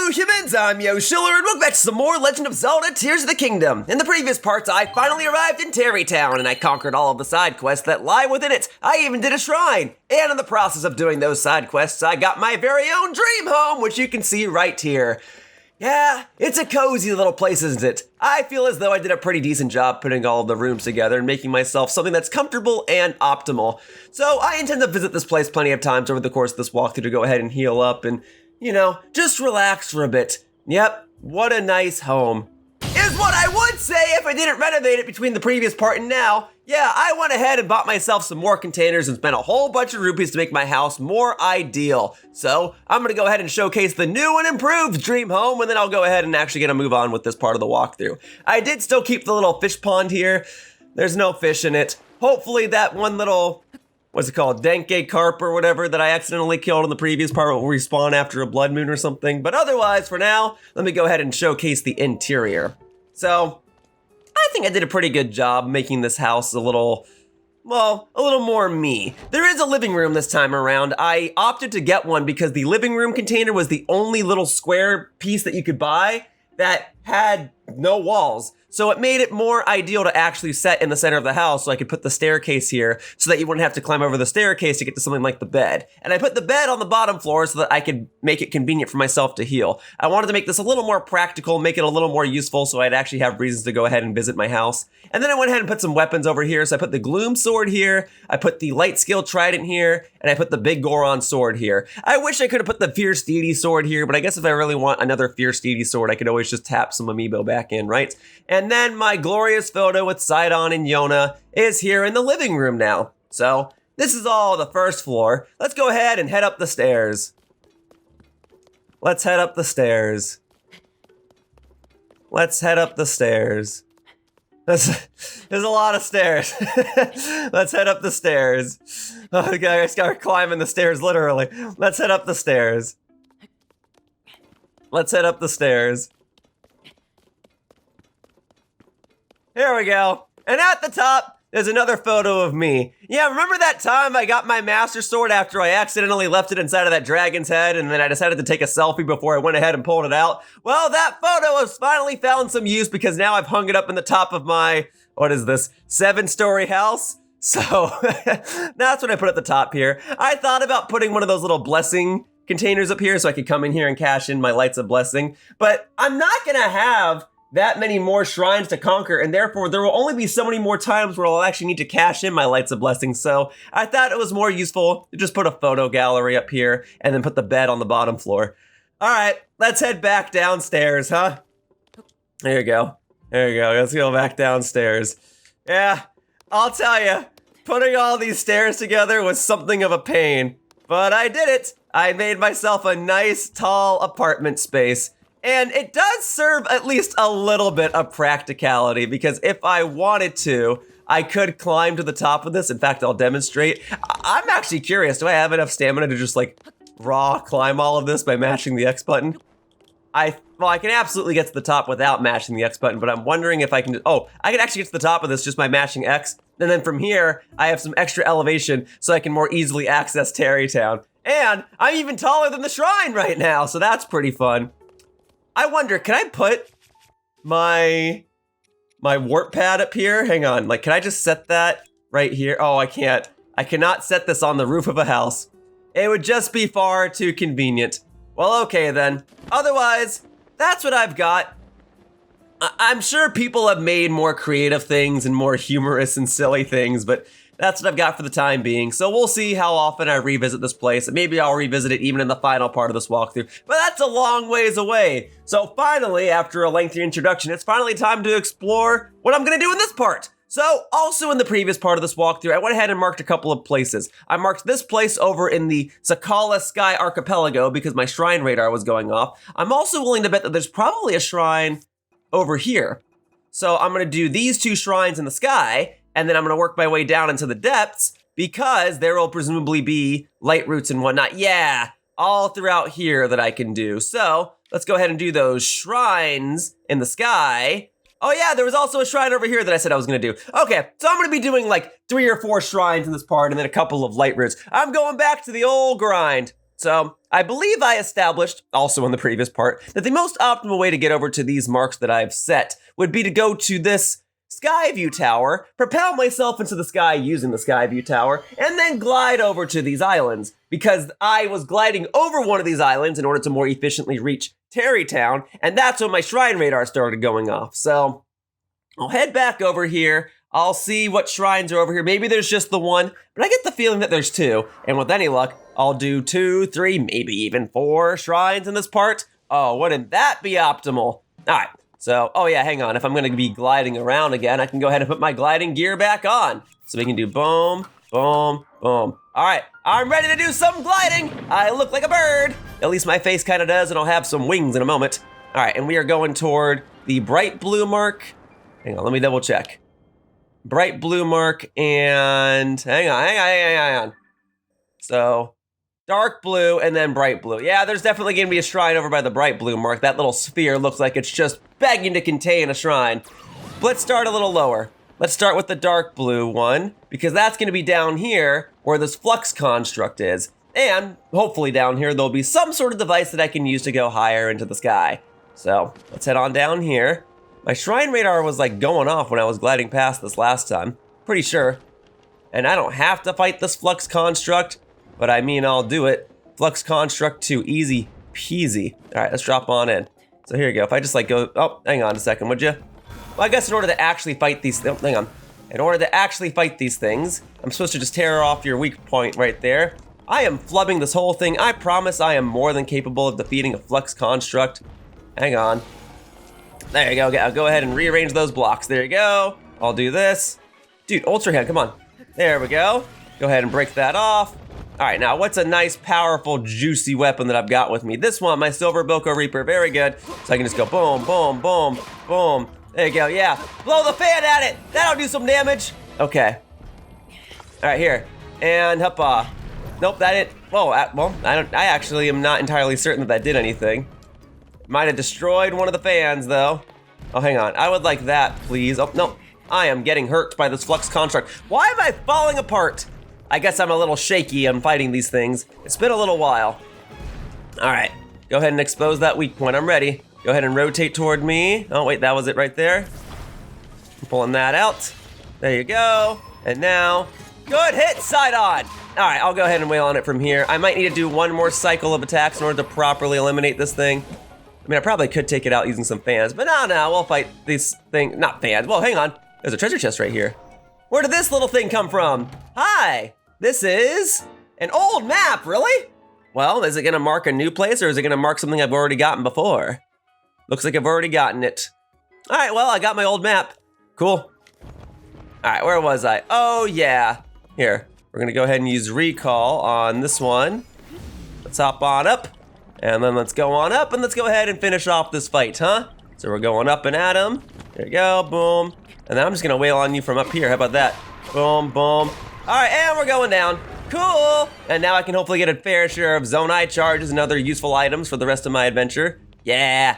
Hello humans, I'm Yosiu, and welcome back to some more Legend of Zelda Tears of the Kingdom. In the previous parts, I finally arrived in Tarrey Town, and I conquered all of the side quests that lie within it. I even did a shrine, and in the process of doing those side quests, I got my very own dream home, which you can see right here. Yeah, it's a cozy little place, isn't it? I feel as though I did a pretty decent job putting all of the rooms together and making myself something that's comfortable and optimal. So I intend to visit this place plenty of times over the course of this walkthrough to go ahead and heal up and, you know, just relax for a bit. Yep, what a nice home. Is what I would say if I didn't renovate it between the previous part and now. Yeah, I went ahead and bought myself some more containers and spent a whole bunch of rupees to make my house more ideal. So I'm gonna go ahead and showcase the new and improved dream home, and then I'll go ahead and actually get a move on with this part of the walkthrough. I did still keep the little fish pond here. There's no fish in it. Hopefully that one little, what's it called, Denke carp or whatever that I accidentally killed in the previous part will respawn after a blood moon or something. But otherwise, for now, let me go ahead and showcase the interior. So, I think I did a pretty good job making this house a little more me. There is a living room this time around. I opted to get one because the living room container was the only little square piece that you could buy that had no walls. So it made it more ideal to actually set in the center of the house so I could put the staircase here so that you wouldn't have to climb over the staircase to get to something like the bed. And I put the bed on the bottom floor so that I could make it convenient for myself to heal. I wanted to make this a little more practical, make it a little more useful so I'd actually have reasons to go ahead and visit my house. And then I went ahead and put some weapons over here. So I put the Gloom Sword here, I put the Light Skill Trident here, and I put the Big Goron Sword here. I wish I could have put the Fierce Deity Sword here, but I guess if I really want another Fierce Deity Sword, I could always just tap some amiibo back in, right? And then my glorious photo with Sidon and Yona is here in the living room now. So this is all the first floor. Let's go ahead and head up the stairs. Let's head up the stairs. Let's head up the stairs. There's a lot of stairs. Let's head up the stairs. Oh, okay, I just gotta climb in the stairs, literally. Let's head up the stairs. Let's head up the stairs. Here we go. And at the top, there's another photo of me. Yeah, remember that time I got my Master Sword after I accidentally left it inside of that dragon's head and then I decided to take a selfie before I went ahead and pulled it out? Well, that photo has finally found some use because now I've hung it up in the top of my, what is this, 7-story house? So that's what I put at the top here. I thought about putting one of those little blessing containers up here so I could come in here and cash in my Lights of Blessing, but I'm not gonna have that many more shrines to conquer, and therefore there will only be so many more times where I'll actually need to cash in my Lights of Blessing, so I thought it was more useful to just put a photo gallery up here and then put the bed on the bottom floor. All right, let's head back downstairs, huh? There you go. There you go. Let's go back downstairs. Yeah, I'll tell you, putting all these stairs together was something of a pain, but I did it. I made myself a nice, tall apartment space. And it does serve at least a little bit of practicality because if I wanted to, I could climb to the top of this. In fact, I'll demonstrate. I'm actually curious. Do I have enough stamina to just like raw climb all of this by mashing the X button? I can absolutely get to the top without mashing the X button, but I'm wondering if I can, I can actually get to the top of this just by mashing X. And then from here, I have some extra elevation so I can more easily access Tarrey Town. And I'm even taller than the shrine right now, so that's pretty fun. I wonder, can I put my warp pad up here? Hang on, like, can I just set that right here? Oh, I can't. I cannot set this on the roof of a house. It would just be far too convenient. Well, okay then. Otherwise, that's what I've got. I'm sure people have made more creative things and more humorous and silly things, but that's what I've got for the time being. So we'll see how often I revisit this place. Maybe I'll revisit it even in the final part of this walkthrough, but that's a long ways away. So finally, after a lengthy introduction, it's finally time to explore what I'm gonna do in this part. So also in the previous part of this walkthrough, I went ahead and marked a couple of places. I marked this place over in the Sokkala Sky Archipelago because my shrine radar was going off. I'm also willing to bet that there's probably a shrine over here. So I'm gonna do these two shrines in the sky, and then I'm gonna work my way down into the depths because there will presumably be light roots and whatnot. Yeah, all throughout here that I can do. So let's go ahead and do those shrines in the sky. Oh yeah, there was also a shrine over here that I said I was gonna do. Okay, so I'm gonna be doing like 3 or 4 shrines in this part and then a couple of light roots. I'm going back to the old grind. So I believe I established, also in the previous part, that the most optimal way to get over to these marks that I've set would be to go to this sky view tower, propel myself into the sky using the sky view tower, and then glide over to these islands, because I was gliding over one of these islands in order to more efficiently reach Terrytown, and that's when my shrine radar started going off. So I'll head back over here. I'll see what shrines are over here. Maybe there's just the one, but I get the feeling that there's two. And with any luck, I'll do 2, 3, maybe even 4 shrines in this part. Oh, wouldn't that be optimal? All right, so, oh yeah, hang on. If I'm gonna be gliding around again, I can go ahead and put my gliding gear back on. So we can do boom, boom, boom. All right, I'm ready to do some gliding. I look like a bird. At least my face kind of does, and I'll have some wings in a moment. All right, and we are going toward the bright blue mark. Hang on, let me double check. Bright blue mark and hang on. So dark blue and then bright blue. Yeah, there's definitely gonna be a shrine over by the bright blue mark. That little sphere looks like it's just begging to contain a shrine. But let's start a little lower. Let's start with the dark blue one, because that's gonna be down here where this flux construct is. And hopefully down here, there'll be some sort of device that I can use to go higher into the sky. So let's head on down here. My shrine radar was like going off when I was gliding past this last time. Pretty sure. And I don't have to fight this flux construct, but I mean, I'll do it. Flux construct 2, easy peasy. All right, let's drop on in. So here you go. If I just like go, oh, hang on a second, would you? Well, I guess in order to actually fight these, oh, hang on. In order to actually fight these things, I'm supposed to just tear off your weak point right there. I am flubbing this whole thing. I promise I am more than capable of defeating a flux construct. Hang on. There you go. I'll go ahead and rearrange those blocks. There you go. I'll do this. Dude, Ultra Hand, come on. There we go. Go ahead and break that off. All right, now what's a nice, powerful, juicy weapon that I've got with me? This one, my Silver Boko Reaper. Very good. So I can just go boom, boom, boom, boom. There you go. Yeah. Blow the fan at it. That'll do some damage. Okay. All right, here. And huppa. Nope, that didn't. Whoa, well, I actually am not entirely certain that did anything. Might have destroyed one of the fans, though. Oh, hang on. I would like that, please. Oh, no. I am getting hurt by this flux construct. Why am I falling apart? I guess I'm a little shaky on fighting these things. It's been a little while. All right. Go ahead and expose that weak point. I'm ready. Go ahead and rotate toward me. Oh, wait. That was it right there. I'm pulling that out. There you go. And now, good hit, side on. All right. I'll go ahead and wail on it from here. I might need to do one more cycle of attacks in order to properly eliminate this thing. I mean, I probably could take it out using some fans, but no, we'll fight these things. Not fans. Well, hang on. There's a treasure chest right here. Where did this little thing come from? Hi, this is an old map, really? Well, is it gonna mark a new place or is it gonna mark something I've already gotten before? Looks like I've already gotten it. All right, well, I got my old map. Cool. All right, where was I? Oh, yeah. Here, we're gonna go ahead and use recall on this one. Let's hop on up. And then let's go on up and let's go ahead and finish off this fight, huh? So we're going up and at him. There you go, boom. And then I'm just gonna wail on you from up here. How about that? Boom, boom. All right, and we're going down. Cool. And now I can hopefully get a fair share of Zonaite charges and other useful items for the rest of my adventure. Yeah,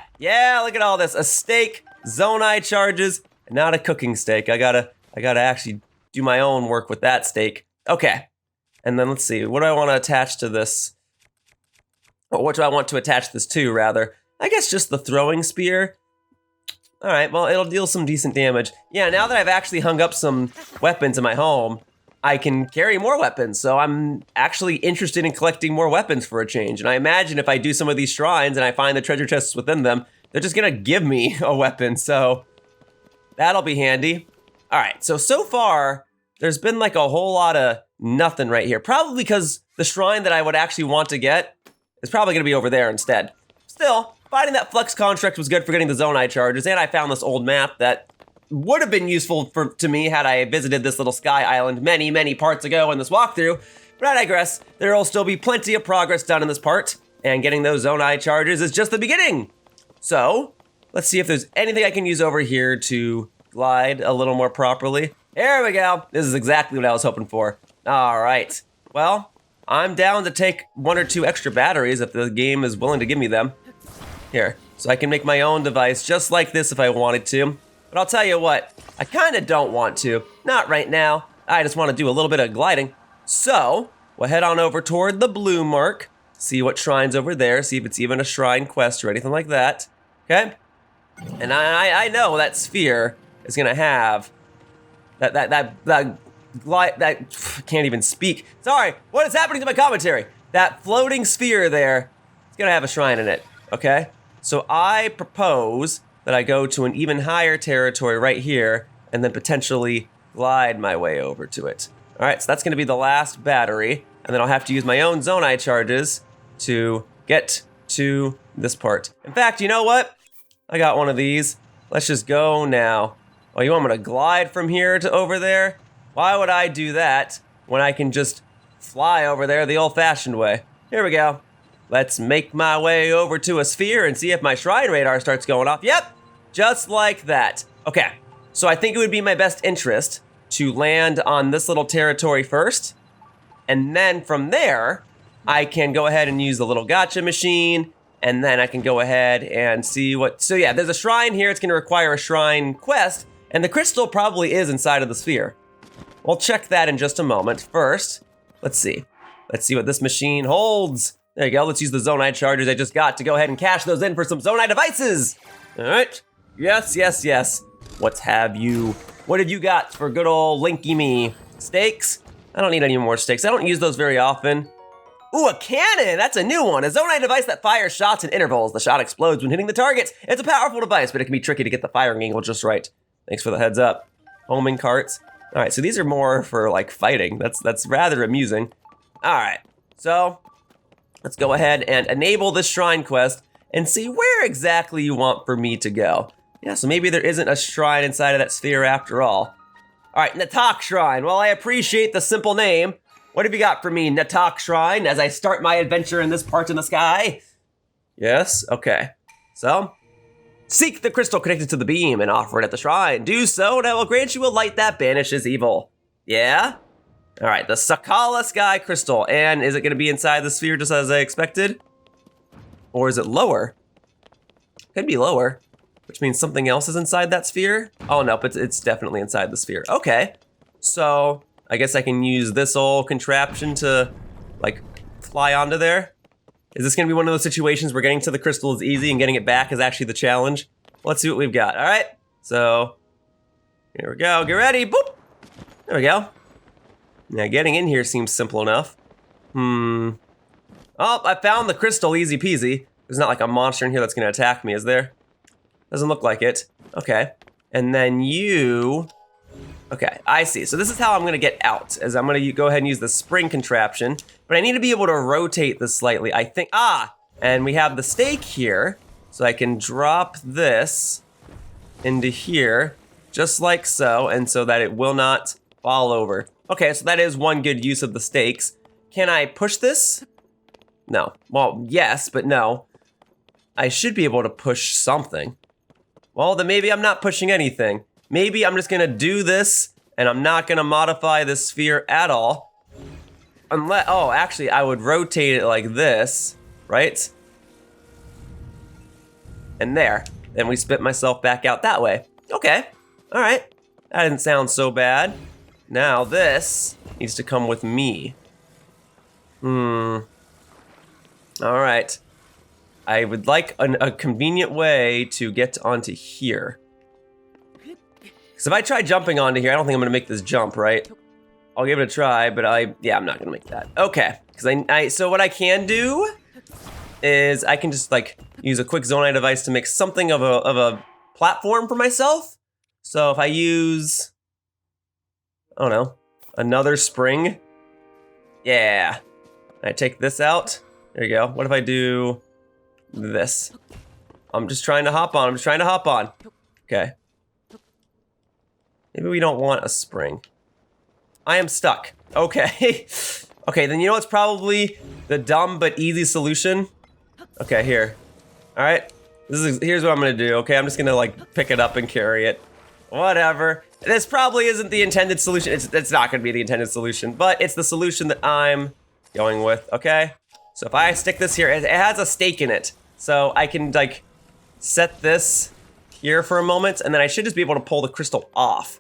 look at all this. A steak, Zonaite charges, and not a cooking steak. I gotta actually do my own work with that steak. Okay. And then let's see, what do I wanna attach to this? Or what do I want to attach this to, rather? I guess just the throwing spear. All right, well, it'll deal some decent damage. Yeah, now that I've actually hung up some weapons in my home, I can carry more weapons. So I'm actually interested in collecting more weapons for a change. And I imagine if I do some of these shrines and I find the treasure chests within them, they're just gonna give me a weapon. So that'll be handy. All right, so far, there's been like a whole lot of nothing right here. Probably because the shrine that I would actually want to get is probably gonna be over there instead. Still, finding that Flux construct was good for getting the Zonaite charges, and I found this old map that would have been useful to me had I visited this little sky island many parts ago in this walkthrough, but I digress. There will still be plenty of progress done in this part, and getting those Zonaite charges is just the beginning. So, let's see if there's anything I can use over here to glide a little more properly. There we go. This is exactly what I was hoping for. All right, well, I'm down to take 1 or 2 extra batteries if the game is willing to give me them. Here, so I can make my own device just like this if I wanted to. But I'll tell you what, I kind of don't want to. Not right now. I just want to do a little bit of gliding. So, we'll head on over toward the blue mark, see what shrine's over there, see if it's even a shrine quest or anything like that. Okay? And I know that sphere is gonna have that can't even speak. Sorry, what is happening to my commentary? That floating sphere there, it's gonna have a shrine in it, okay? So I propose that I go to an even higher territory right here and then potentially glide my way over to it. All right, so that's gonna be the last battery, and then I'll have to use my own Zonaite charges to get to this part. In fact, you know what? I got one of these. Let's just go now. Oh, you want me to glide from here to over there? Why would I do that when I can just fly over there the old-fashioned way? Here we go. Let's make my way over to a sphere and see if my shrine radar starts going off. Yep, just like that. Okay, so I think it would be my best interest to land on this little territory first, and then from there, I can go ahead and use the little gotcha machine, and then I can go ahead and see what... So yeah, there's a shrine here. It's gonna require a shrine quest, and the crystal probably is inside of the sphere. We'll check that in just a moment. First, let's see. Let's see what this machine holds. There you go, let's use the Zonaite chargers I just got to go ahead and cash those in for some Zonaite devices. All right, yes, yes, yes. What have you got for good old Linky me? Steaks? I don't need any more steaks. I don't use those very often. Ooh, a cannon, that's a new one. A Zonaite device that fires shots in intervals. The shot explodes when hitting the target. It's a powerful device, but it can be tricky to get the firing angle just right. Thanks for the heads up. Homing carts. All right, so these are more for like fighting. That's rather amusing. All right, so let's go ahead and enable this shrine quest and see where exactly you want for me to go. Yeah, so maybe there isn't a shrine inside of that sphere after all. All right, Natak Shrine. Well, I appreciate the simple name. What have you got for me, Natak Shrine, as I start my adventure in this part in the sky? Yes, okay. So, seek the crystal connected to the beam and offer it at the shrine. Do so, and I will grant you a light that banishes evil. Yeah? All right, the Sokkala Sky Crystal. And is it gonna be inside the sphere just as I expected? Or is it lower? Could be lower, which means something else is inside that sphere. Oh, no, but it's definitely inside the sphere. Okay, so I guess I can use this old contraption to, like, fly onto there. Is this gonna be one of those situations where getting to the crystal is easy and getting it back is actually the challenge? Let's see what we've got, all right? So, here we go, get ready, boop! There we go. Now, getting in here seems simple enough. Oh, I found the crystal, easy peasy. There's not like a monster in here that's gonna attack me, is there? Doesn't look like it. Okay, and then you... Okay, I see. So this is how I'm gonna get out, is I'm gonna go ahead and use the spring contraption, but I need to be able to rotate this slightly, I think. And we have the stake here, so I can drop this into here, just like so, and so that it will not fall over. Okay, so that is one good use of the stakes. Can I push this? No. Well, yes, but no. I should be able to push something. Well, then maybe I'm not pushing anything. Maybe I'm just gonna do this, and I'm not gonna modify this sphere at all. Unless, oh, actually, I would rotate it like this, right? And there. Then we spit myself back out that way. Okay, all right. That didn't sound so bad. Now this needs to come with me. All right. I would like a convenient way to get onto here. Because if I try jumping onto here, I don't think I'm gonna make this jump, right? I'll give it a try, but yeah, I'm not gonna make that. Okay, because so what I can do is I can just like use a quick Zonaite device to make something of a platform for myself. So if I use, I don't know, another spring. Yeah, I take this out. There you go. What if I do this? I'm just trying to hop on. Okay. Maybe we don't want a spring. I am stuck. Okay. Okay, then you know what's probably the dumb but easy solution? Okay, here. All right. Here's what I'm gonna do. Okay, I'm just gonna like pick it up and carry it. Whatever. This probably isn't the intended solution. It's not gonna be the intended solution, but it's the solution that I'm going with, okay? So if I stick this here, it has a stake in it. So I can like set this here for a moment, and then I should just be able to pull the crystal off.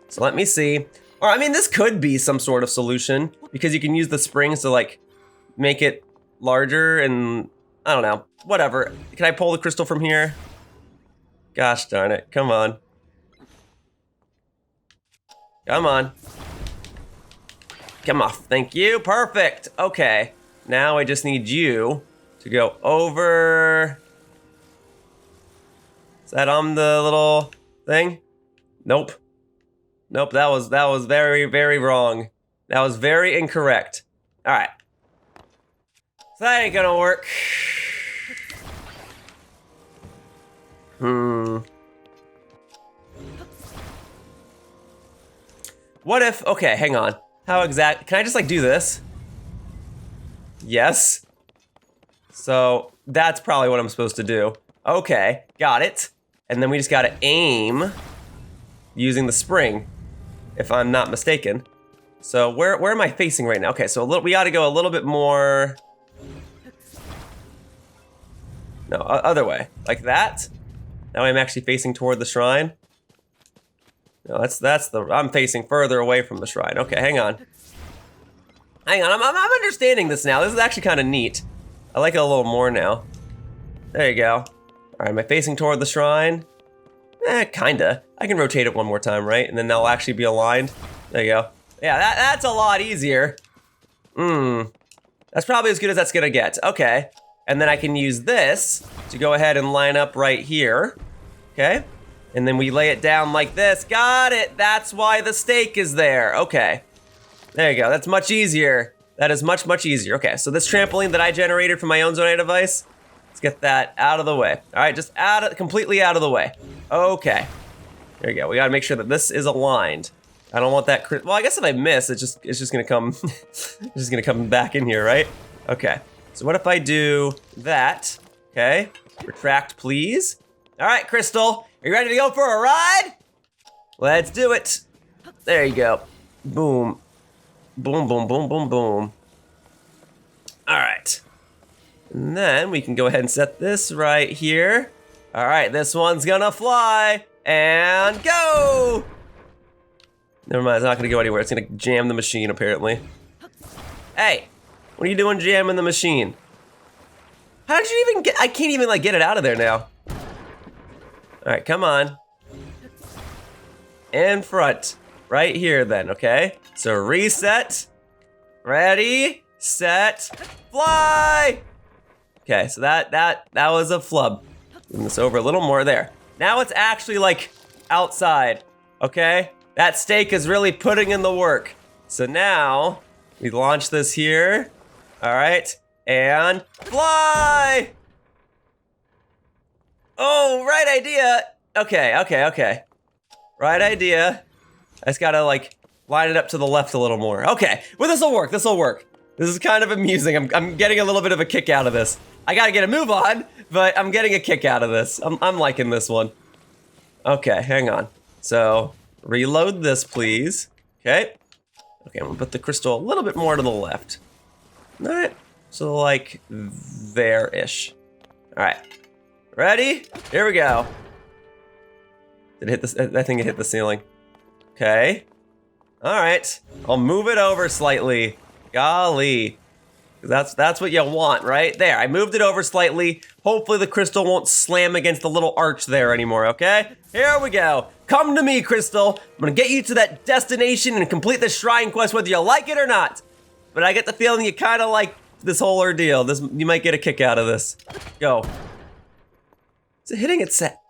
So let me see. Or I mean, this could be some sort of solution because you can use the springs to like make it larger and I don't know, whatever. Can I pull the crystal from here? Gosh darn it, come on. Come on. Come off, thank you, perfect. Okay, now I just need you to go over. Is that on the little thing? Nope. Nope, that was very, very wrong. That was very incorrect. All right. So that ain't gonna work. What if, okay, hang on. How exact, can I just like do this? Yes. So that's probably what I'm supposed to do. Okay, got it. And then we just gotta aim using the spring, if I'm not mistaken. So where am I facing right now? Okay, so we gotta go a little bit more. No, other way, like that. Now I'm actually facing toward the shrine. No, I'm facing further away from the shrine. Okay, hang on. Hang on, I'm understanding this now. This is actually kind of neat. I like it a little more now. There you go. All right, am I facing toward the shrine? Kinda. I can rotate it one more time, right? And then they'll actually be aligned. There you go. Yeah, that's a lot easier. That's probably as good as that's gonna get. Okay. And then I can use this to go ahead and line up right here. Okay. And then we lay it down like this. Got it. That's why the stake is there. Okay. There you go. That's much easier. That is much, much easier. Okay, so this trampoline that I generated from my own Zonaite device, let's get that out of the way. All right, just completely out of the way. Okay. There you go. We gotta make sure that this is aligned. I don't want that well, I guess if I miss, it's just gonna come it's just gonna come back in here, right? Okay. So what if I do that? Okay. Retract, please. All right, Crystal, are you ready to go for a ride? Let's do it. There you go. Boom. Boom, boom, boom, boom, boom. All right. And then we can go ahead and set this right here. All right, this one's gonna fly and go. Never mind, it's not gonna go anywhere. It's gonna jam the machine, apparently. Hey, what are you doing jamming the machine? How did you even get, I can't even like get it out of there now. All right, come on. In front, right here then, okay? So reset, ready, set, fly. Okay, so that was a flub. Move this over a little more there. Now it's actually like outside, okay? That stake is really putting in the work. So now we launch this here, all right, and fly. Oh, right idea. Okay. Right idea. I just gotta like line it up to the left a little more. Okay, well this'll work, This is kind of amusing. I'm getting a little bit of a kick out of this. I gotta get a move on, but I'm getting a kick out of this. I'm liking this one. Okay, hang on. So, reload this, please. Okay, I'm gonna put the crystal a little bit more to the left. All right, so like there-ish. All right, ready? Here we go. Did it hit this? I think it hit the ceiling. Okay. All right, I'll move it over slightly. Golly. That's what you want, right? There, I moved it over slightly. Hopefully the crystal won't slam against the little arch there anymore, okay? Here we go. Come to me, Crystal. I'm gonna get you to that destination and complete the shrine quest whether you like it or not. But I get the feeling you kind of like this whole ordeal. You might get a kick out of this. Go. Is it hitting its set?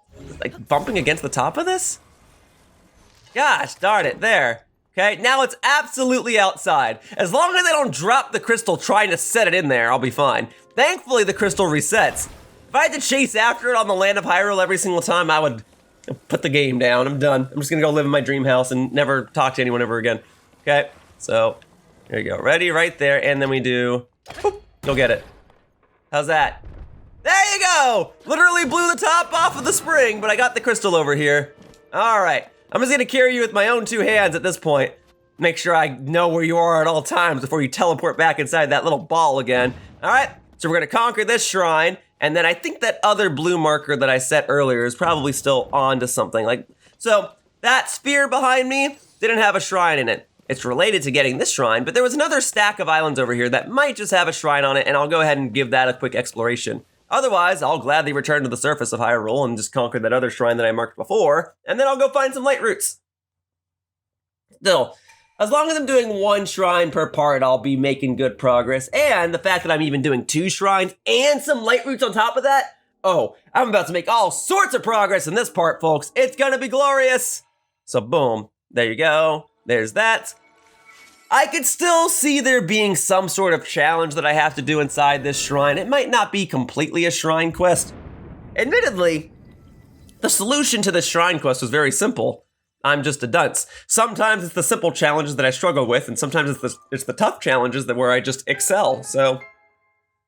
Like bumping against the top of this? Gosh darn it, there. Okay, now it's absolutely outside. As long as I don't drop the crystal trying to set it in there, I'll be fine. Thankfully, the crystal resets. If I had to chase after it on the land of Hyrule every single time, I would put the game down. I'm done. I'm just gonna go live in my dream house and never talk to anyone ever again. Okay, so here you go. Ready, right there, and then we do, boop, go get it. How's that? There you go! Literally blew the top off of the spring, but I got the crystal over here. All right. I'm just gonna carry you with my own two hands at this point. Make sure I know where you are at all times before you teleport back inside that little ball again. All right, so we're gonna conquer this shrine, and then I think that other blue marker that I set earlier is probably still on to something. So that sphere behind me didn't have a shrine in it. it's related to getting this shrine, but there was another stack of islands over here that might just have a shrine on it, and I'll go ahead and give that a quick exploration. Otherwise, I'll gladly return to the surface of Hyrule and just conquer that other shrine that I marked before, and then I'll go find some light roots. Still, as long as I'm doing one shrine per part, I'll be making good progress, and the fact that I'm even doing 2 shrines and some light roots on top of that, oh, I'm about to make all sorts of progress in this part, folks. It's gonna be glorious. So boom, there you go, there's that. I could still see there being some sort of challenge that I have to do inside this shrine. It might not be completely a shrine quest. Admittedly, the solution to this shrine quest was very simple. I'm just a dunce. Sometimes it's the simple challenges that I struggle with, and sometimes it's the tough challenges where I just excel. So,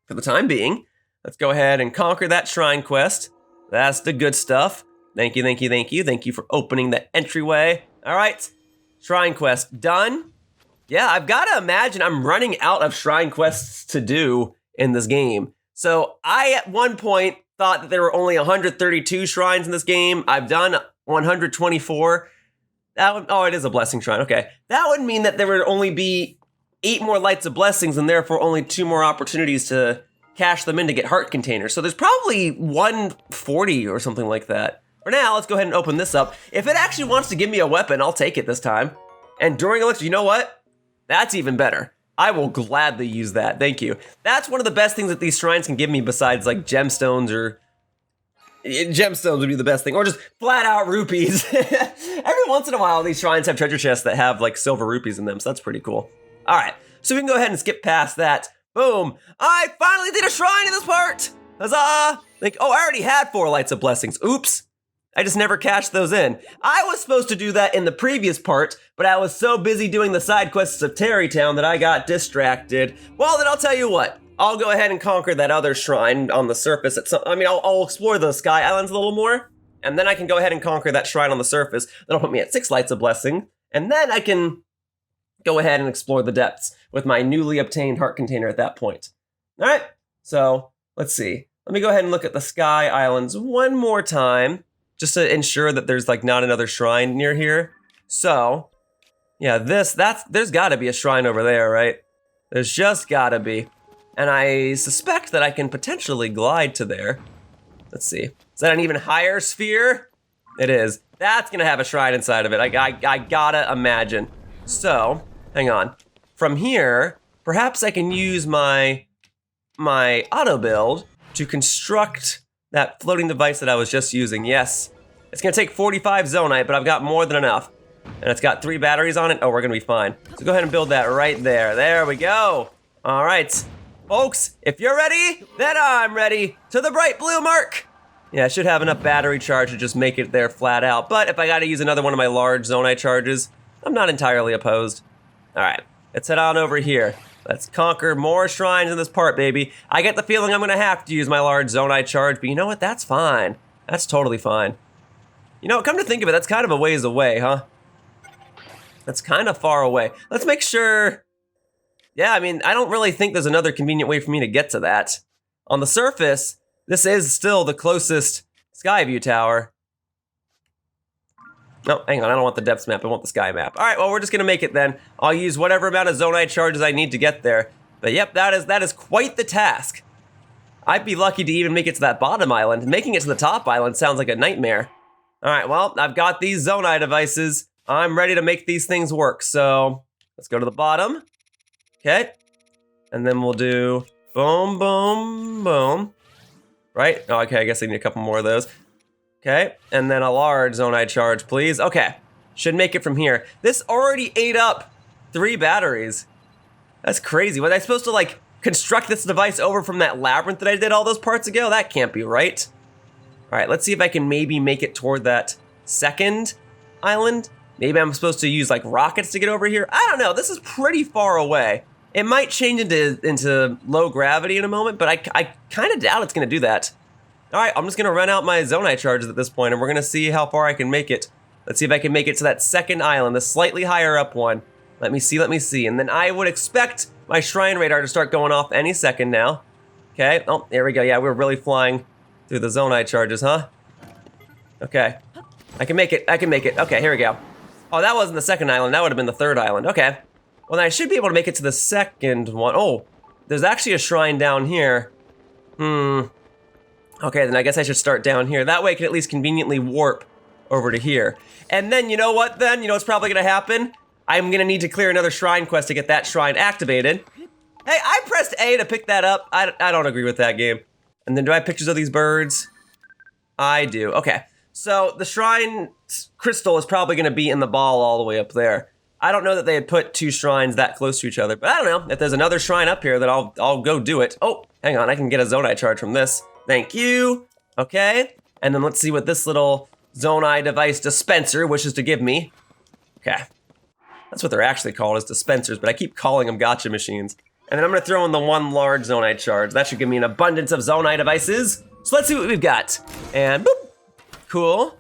for the time being, let's go ahead and conquer that shrine quest. That's the good stuff. Thank you, thank you, thank you. Thank you for opening the entryway. All right, shrine quest done. Yeah, I've got to imagine I'm running out of shrine quests to do in this game. So I, at one point, thought that there were only 132 shrines in this game. I've done 124. Oh, it is a blessing shrine. Okay. That would mean that there would only be 8 more lights of blessings and therefore only 2 more opportunities to cash them in to get heart containers. So there's probably 140 or something like that. For now, let's go ahead and open this up. If it actually wants to give me a weapon, I'll take it this time. And during elixir, you know what? That's even better. I will gladly use that. Thank you. That's one of the best things that these shrines can give me besides like gemstones or... Gemstones would be the best thing. Or just flat out rupees. Every once in a while, these shrines have treasure chests that have like silver rupees in them. So that's pretty cool. All right. So we can go ahead and skip past that. Boom. I finally did a shrine in this part. Huzzah. Oh, I already had 4 lights of blessings. Oops. I just never cashed those in. I was supposed to do that in the previous part, but I was so busy doing the side quests of Terrytown that I got distracted. Well, then I'll tell you what. I'll go ahead and conquer that other shrine on the surface. I'll explore the Sky Islands a little more, and then I can go ahead and conquer that shrine on the surface. That'll put me at 6 lights of blessing, and then I can go ahead and explore the depths with my newly obtained heart container at that point. All right, so let's see. Let me go ahead and look at the Sky Islands one more time, just to ensure that there's like not another shrine near here. So, yeah, there's gotta be a shrine over there, right? There's just gotta be. And I suspect that I can potentially glide to there. Let's see. Is that an even higher sphere? It is. That's gonna have a shrine inside of it. I gotta imagine. So, hang on. From here, perhaps I can use my auto build to construct that floating device that I was just using. Yes. It's gonna take 45 Zonaite, but I've got more than enough. And it's got 3 batteries on it. Oh, we're gonna be fine. So go ahead and build that right there. There we go. All right. Folks, if you're ready, then I'm ready. To the bright blue mark. Yeah, I should have enough battery charge to just make it there flat out. But if I gotta use another one of my large Zonaite charges, I'm not entirely opposed. All right, let's head on over here. Let's conquer more shrines in this part, baby. I get the feeling I'm gonna have to use my large Zonaite charge, but you know what? That's fine. That's totally fine. You know, come to think of it, that's kind of a ways away, huh? That's kind of far away. Let's make sure... Yeah, I mean, I don't really think there's another convenient way for me to get to that. On the surface, this is still the closest sky view tower. No, hang on, I don't want the depths map, I want the sky map. All right, well, we're just gonna make it then. I'll use whatever amount of Zonaite charges I need to get there. But yep, that is quite the task. I'd be lucky to even make it to that bottom island. Making it to the top island sounds like a nightmare. All right, well, I've got these Zonaite devices. I'm ready to make these things work, so let's go to the bottom. Okay, and then we'll do boom, boom, boom. Right? Oh, okay, I guess I need a couple more of those. Okay, and then a large Zonaite charge, please. Okay, should make it from here. This already ate up 3 batteries. That's crazy. Was I supposed to, like, construct this device over from that labyrinth that I did all those parts ago? That can't be right. All right, let's see if I can maybe make it toward that second island. Maybe I'm supposed to use, like, rockets to get over here. I don't know. This is pretty far away. It might change into low gravity in a moment, but I kind of doubt it's going to do that. All right, I'm just going to run out my Zonaite charges at this point, and we're going to see how far I can make it. Let's see if I can make it to that second island, the slightly higher up one. Let me see. And then I would expect my shrine radar to start going off any second now. Okay, oh, there we go. Yeah, we're really flying through the Zonaite charges, huh? Okay, I can make it. Okay, here we go. Oh, that wasn't the second island. That would have been the third island. Okay. Well, then I should be able to make it to the second one. Oh, there's actually a shrine down here. Okay, then I guess I should start down here. That way I can at least conveniently warp over to here. And then, you know what then? You know what's probably gonna happen? I'm gonna need to clear another shrine quest to get that shrine activated. Hey, I pressed A to pick that up. I don't agree with that game. And then do I have pictures of these birds? I do, okay. So the shrine crystal is probably gonna be in the ball all the way up there. I don't know that they had put two shrines that close to each other, but I don't know. If there's another shrine up here, then I'll go do it. Oh, hang on, I can get a Zonaite charge from this. Thank you, okay. And then let's see what this little Zonaite device dispenser wishes to give me. Okay, that's what they're actually called, is dispensers, but I keep calling them gotcha machines. And then I'm gonna throw in the one large Zonaite charge. That should give me an abundance of Zonaite devices. So let's see what we've got. And boop, cool.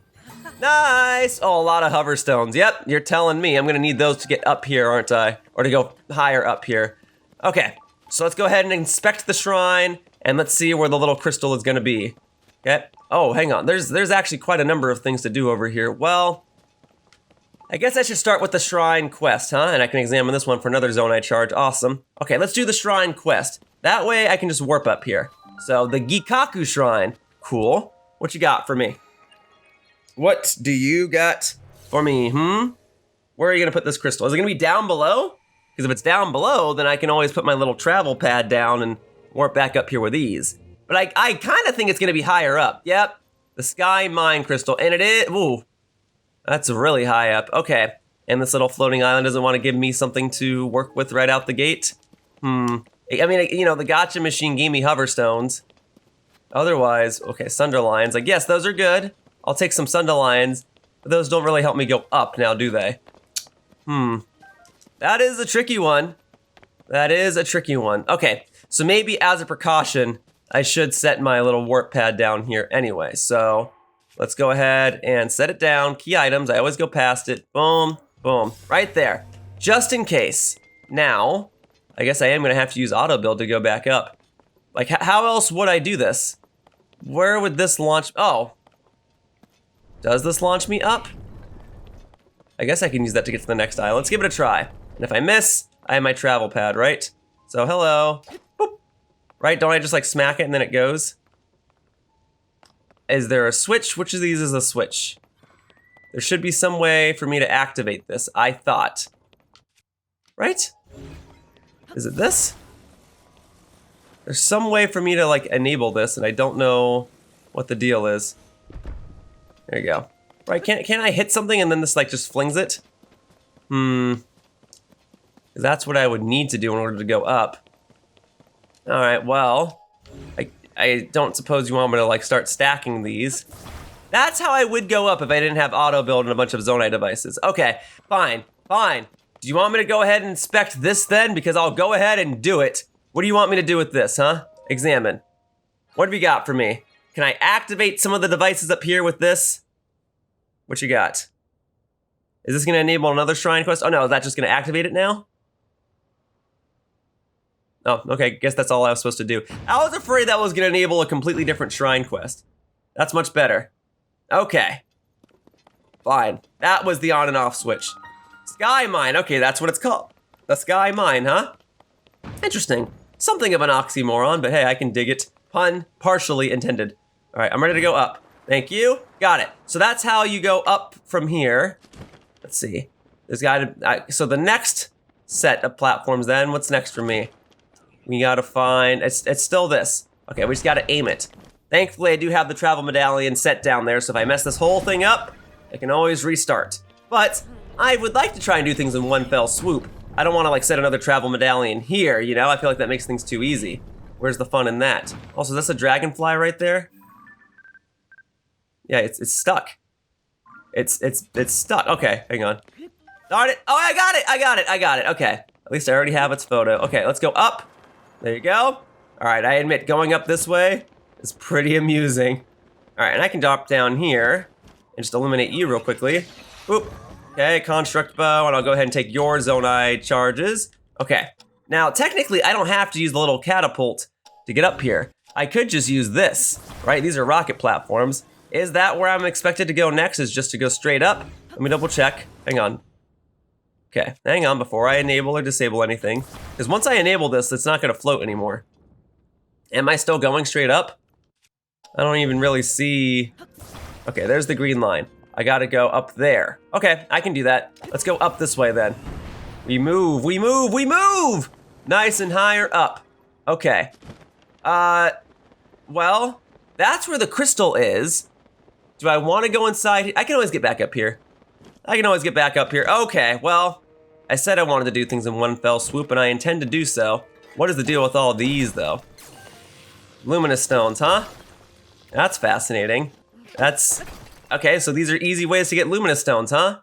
Nice! Oh, a lot of hover stones. Yep, you're telling me. I'm gonna need those to get up here, aren't I? Or to go higher up here. Okay, so let's go ahead and inspect the shrine, and let's see where the little crystal is gonna be. Okay. Oh, hang on. There's actually quite a number of things to do over here. Well, I guess I should start with the shrine quest, huh? And I can examine this one for another Zonaite charge. Awesome. Okay, let's do the shrine quest. That way I can just warp up here. So, the Gikaku shrine. Cool. What you got for me? What do you got for me, Where are you gonna put this crystal? Is it gonna be down below? Because if it's down below, then I can always put my little travel pad down and warp back up here with ease. But I kind of think it's gonna be higher up. Yep, the Sky Mine Crystal, and it is, ooh, that's really high up. Okay, and this little floating island doesn't want to give me something to work with right out the gate. I mean, you know, the gotcha machine gave me hover stones. Otherwise, okay, Sunderlines, I guess those are good. I'll take some Sunderlines, but those don't really help me go up now, do they? That is a tricky one. That is a tricky one. Okay, so maybe as a precaution, I should set my little warp pad down here anyway. So let's go ahead and set it down. Key items, I always go past it. Boom, boom, right there. Just in case. Now, I guess I am gonna have to use auto build to go back up. Like, how else would I do this? Where would this launch? Oh. Does this launch me up? I guess I can use that to get to the next island. Let's give it a try. And if I miss, I have my travel pad, right? So hello. Boop. Right, don't I just like smack it and then it goes? Is there a switch? Which of these is a switch? There should be some way for me to activate this, I thought. Right? Is it this? There's some way for me to like enable this and I don't know what the deal is. There you go. Right, can't I hit something and then this like just flings it? That's what I would need to do in order to go up. Alright, well, I don't suppose you want me to like start stacking these. That's how I would go up if I didn't have auto build and a bunch of Zonaite devices. Okay, fine, fine. Do you want me to go ahead and inspect this then? Because I'll go ahead and do it. What do you want me to do with this, huh? Examine. What have you got for me? Can I activate some of the devices up here with this? What you got? Is this gonna enable another shrine quest? Oh no, is that just gonna activate it now? Oh, okay, guess that's all I was supposed to do. I was afraid that was gonna enable a completely different shrine quest. That's much better. Okay. Fine. That was the on and off switch. Sky Mine, okay, that's what it's called. The Sky Mine, huh? Interesting. Something of an oxymoron, but hey, I can dig it. Pun partially intended. All right, I'm ready to go up. Thank you. Got it. So that's how you go up from here. Let's see. There's gotta, so the next set of platforms then, what's next for me? We gotta find, it's still this. Okay, we just gotta aim it. Thankfully, I do have the travel medallion set down there, so if I mess this whole thing up, I can always restart. But I would like to try and do things in one fell swoop. I don't wanna like set another travel medallion here, you know? I feel like that makes things too easy. Where's the fun in that? Also, is this a dragonfly right there? Yeah, it's stuck. It's stuck. Okay, hang on. Darn it. Oh, I got it. Okay. At least I already have its photo. Okay, let's go up. There you go. All right, I admit going up this way is pretty amusing. All right, and I can drop down here and just eliminate you real quickly. Boop. Okay, construct bow, and I'll go ahead and take your Zonaite charges. Okay. Now, technically, I don't have to use the little catapult to get up here. I could just use this, right? These are rocket platforms. Is that where I'm expected to go next, is just to go straight up? Let me double check. Hang on. Okay, hang on before I enable or disable anything. Because once I enable this, it's not gonna float anymore. Am I still going straight up? I don't even really see. Okay, there's the green line. I gotta go up there. Okay, I can do that. Let's go up this way then. We move, we move, we move! Nice and higher up. Okay. Well, that's where the crystal is. Do I want to go inside? I can always get back up here. Okay, well, I said I wanted to do things in one fell swoop, and I intend to do so. What is the deal with all these, though? Luminous stones, huh? That's fascinating. Okay, so these are easy ways to get luminous stones, huh?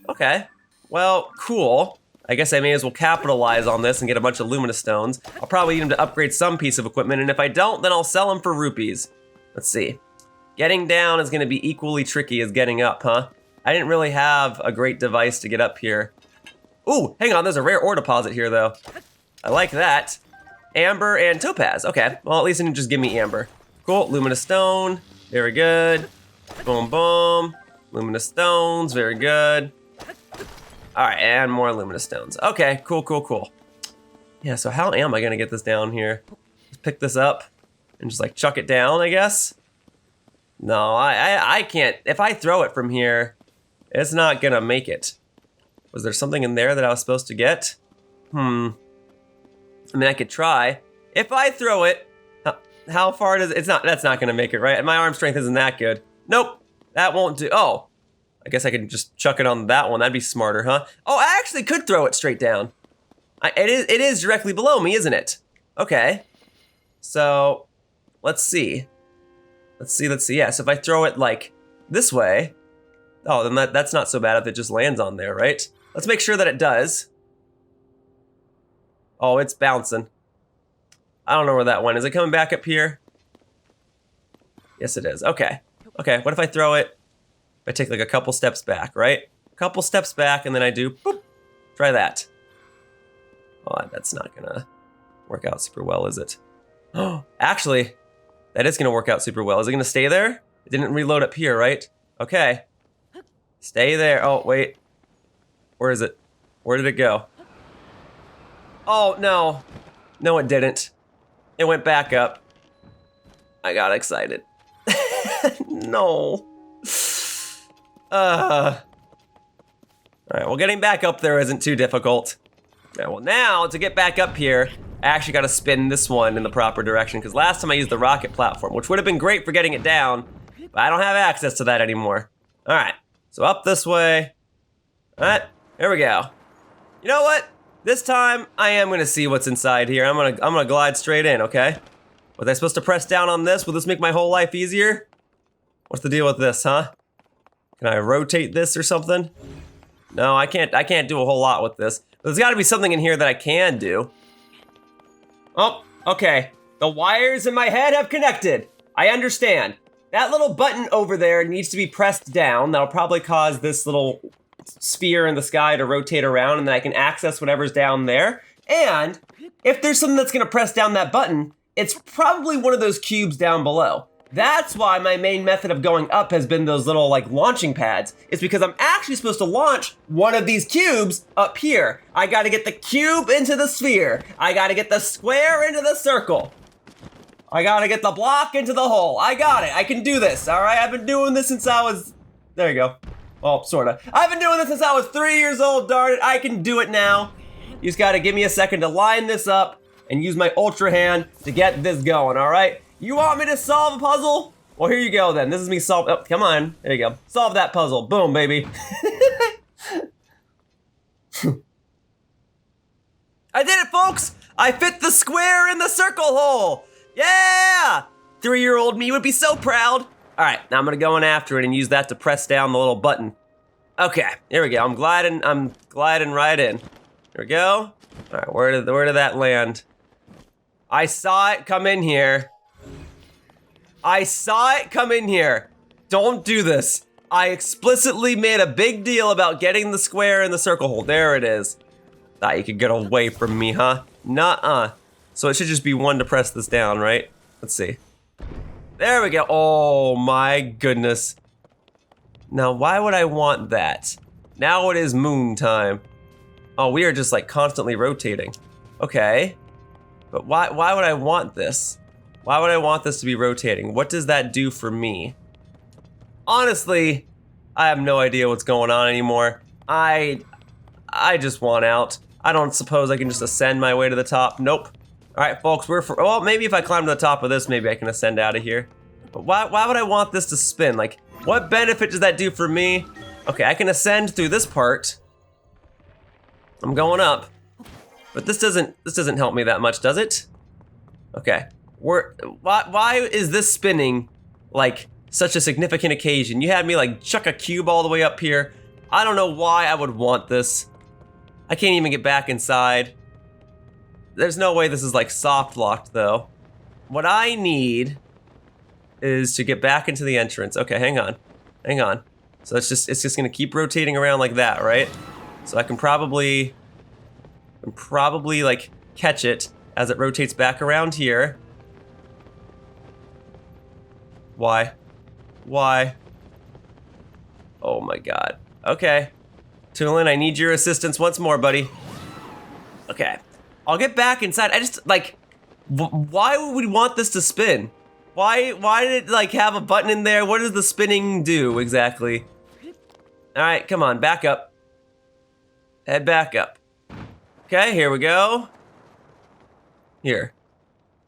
Okay, well, cool. I guess I may as well capitalize on this and get a bunch of luminous stones. I'll probably need them to upgrade some piece of equipment, and if I don't, then I'll sell them for rupees. Let's see. Getting down is gonna be equally tricky as getting up, huh? I didn't really have a great device to get up here. Ooh, hang on, there's a rare ore deposit here, though. I like that. Amber and topaz, okay. Well, at least it can just give me amber. Cool, luminous stone, very good. Boom, boom. Luminous stones, very good. All right, and more luminous stones. Okay, cool, cool, cool. Yeah, so how am I gonna get this down here? Just pick this up and just like chuck it down, I guess? No, I can't. If I throw it from here, it's not gonna make it. Was there something in there that I was supposed to get? I mean, I could try. If I throw it, how far does it? That's not gonna make it, right? My arm strength isn't that good. Nope, that won't do. Oh, I guess I could just chuck it on that one. That'd be smarter, huh? Oh, I actually could throw it straight down. It is directly below me, isn't it? Okay. So, let's see. Let's see. Yeah, so if I throw it like this way, oh, then that's not so bad if it just lands on there, right? Let's make sure that it does. Oh, it's bouncing. I don't know where that went. Is it coming back up here? Yes, it is. Okay. Okay, what if I throw it? I take like a couple steps back, right? A couple steps back, and then I do, boop. Try that. Oh, that's not gonna work out super well, is it? Oh, actually, that is gonna work out super well. Is it gonna stay there? It didn't reload up here, right? Okay. Stay there. Oh, wait. Where is it? Where did it go? Oh, no. No, it didn't. It went back up. I got excited. No. Alright, well, getting back up there isn't too difficult. Alright, well, now, to get back up here, I actually gotta spin this one in the proper direction, because last time I used the rocket platform, which would have been great for getting it down, but I don't have access to that anymore. Alright, so up this way. Alright, here we go. You know what? This time, I am gonna see what's inside here. I'm gonna glide straight in, okay? Was I supposed to press down on this? Will this make my whole life easier? What's the deal with this, huh? Can I rotate this or something? No, I can't do a whole lot with this. There's gotta be something in here that I can do. Oh, okay. The wires in my head have connected. I understand. That little button over there needs to be pressed down. That'll probably cause this little sphere in the sky to rotate around, and then I can access whatever's down there. And if there's something that's gonna press down that button, it's probably one of those cubes down below. That's why my main method of going up has been those little like launching pads. It's because I'm actually supposed to launch one of these cubes up here. I gotta get the cube into the sphere. I gotta get the square into the circle. I gotta get the block into the hole. I got it. I can do this, all right? I've been doing this since I was... There you go. Well, sorta. I've been doing this since I was 3 years old, darn it. I can do it now. You just gotta give me a second to line this up and use my ultra hand to get this going, all right? You want me to solve a puzzle? Well, here you go then. This is me solve. Oh, come on. There you go. Solve that puzzle. Boom, baby. I did it, folks. I fit the square in the circle hole. Yeah! 3-year-old me would be so proud. All right, now I'm gonna go in after it and use that to press down the little button. Okay, here we go. I'm gliding right in. Here we go. All right, where did that land? I saw it come in here. I saw it come in here. Don't do this. I explicitly made a big deal about getting the square in the circle hole. There it is. Thought you could get away from me, huh? Nuh-uh. So it should just be one to press this down, right? Let's see. There we go. Oh my goodness. Now, why would I want that? Now it is moon time. Oh, we are just like constantly rotating. Okay. But why would I want this? Why would I want this to be rotating? What does that do for me? Honestly, I have no idea what's going on anymore. I just want out. I don't suppose I can just ascend my way to the top. Nope. All right, folks, well, maybe if I climb to the top of this, maybe I can ascend out of here. But why would I want this to spin? Like, what benefit does that do for me? Okay, I can ascend through this part. I'm going up. But this doesn't help me that much, does it? Okay. Why is this spinning like such a significant occasion? You had me like chuck a cube all the way up here. I don't know why I would want this. I can't even get back inside. There's no way this is like soft locked though. What I need is to get back into the entrance. Okay, hang on. So it's just gonna keep rotating around like that, right? So I can probably like catch it as it rotates back around here. Why? Oh my god. Okay. Tulin, I need your assistance once more, buddy. Okay. I'll get back inside. I just, like, why would we want this to spin? Why did it, like, have a button in there? What does the spinning do, exactly? Alright, come on, back up. Head back up. Okay, here we go. Here.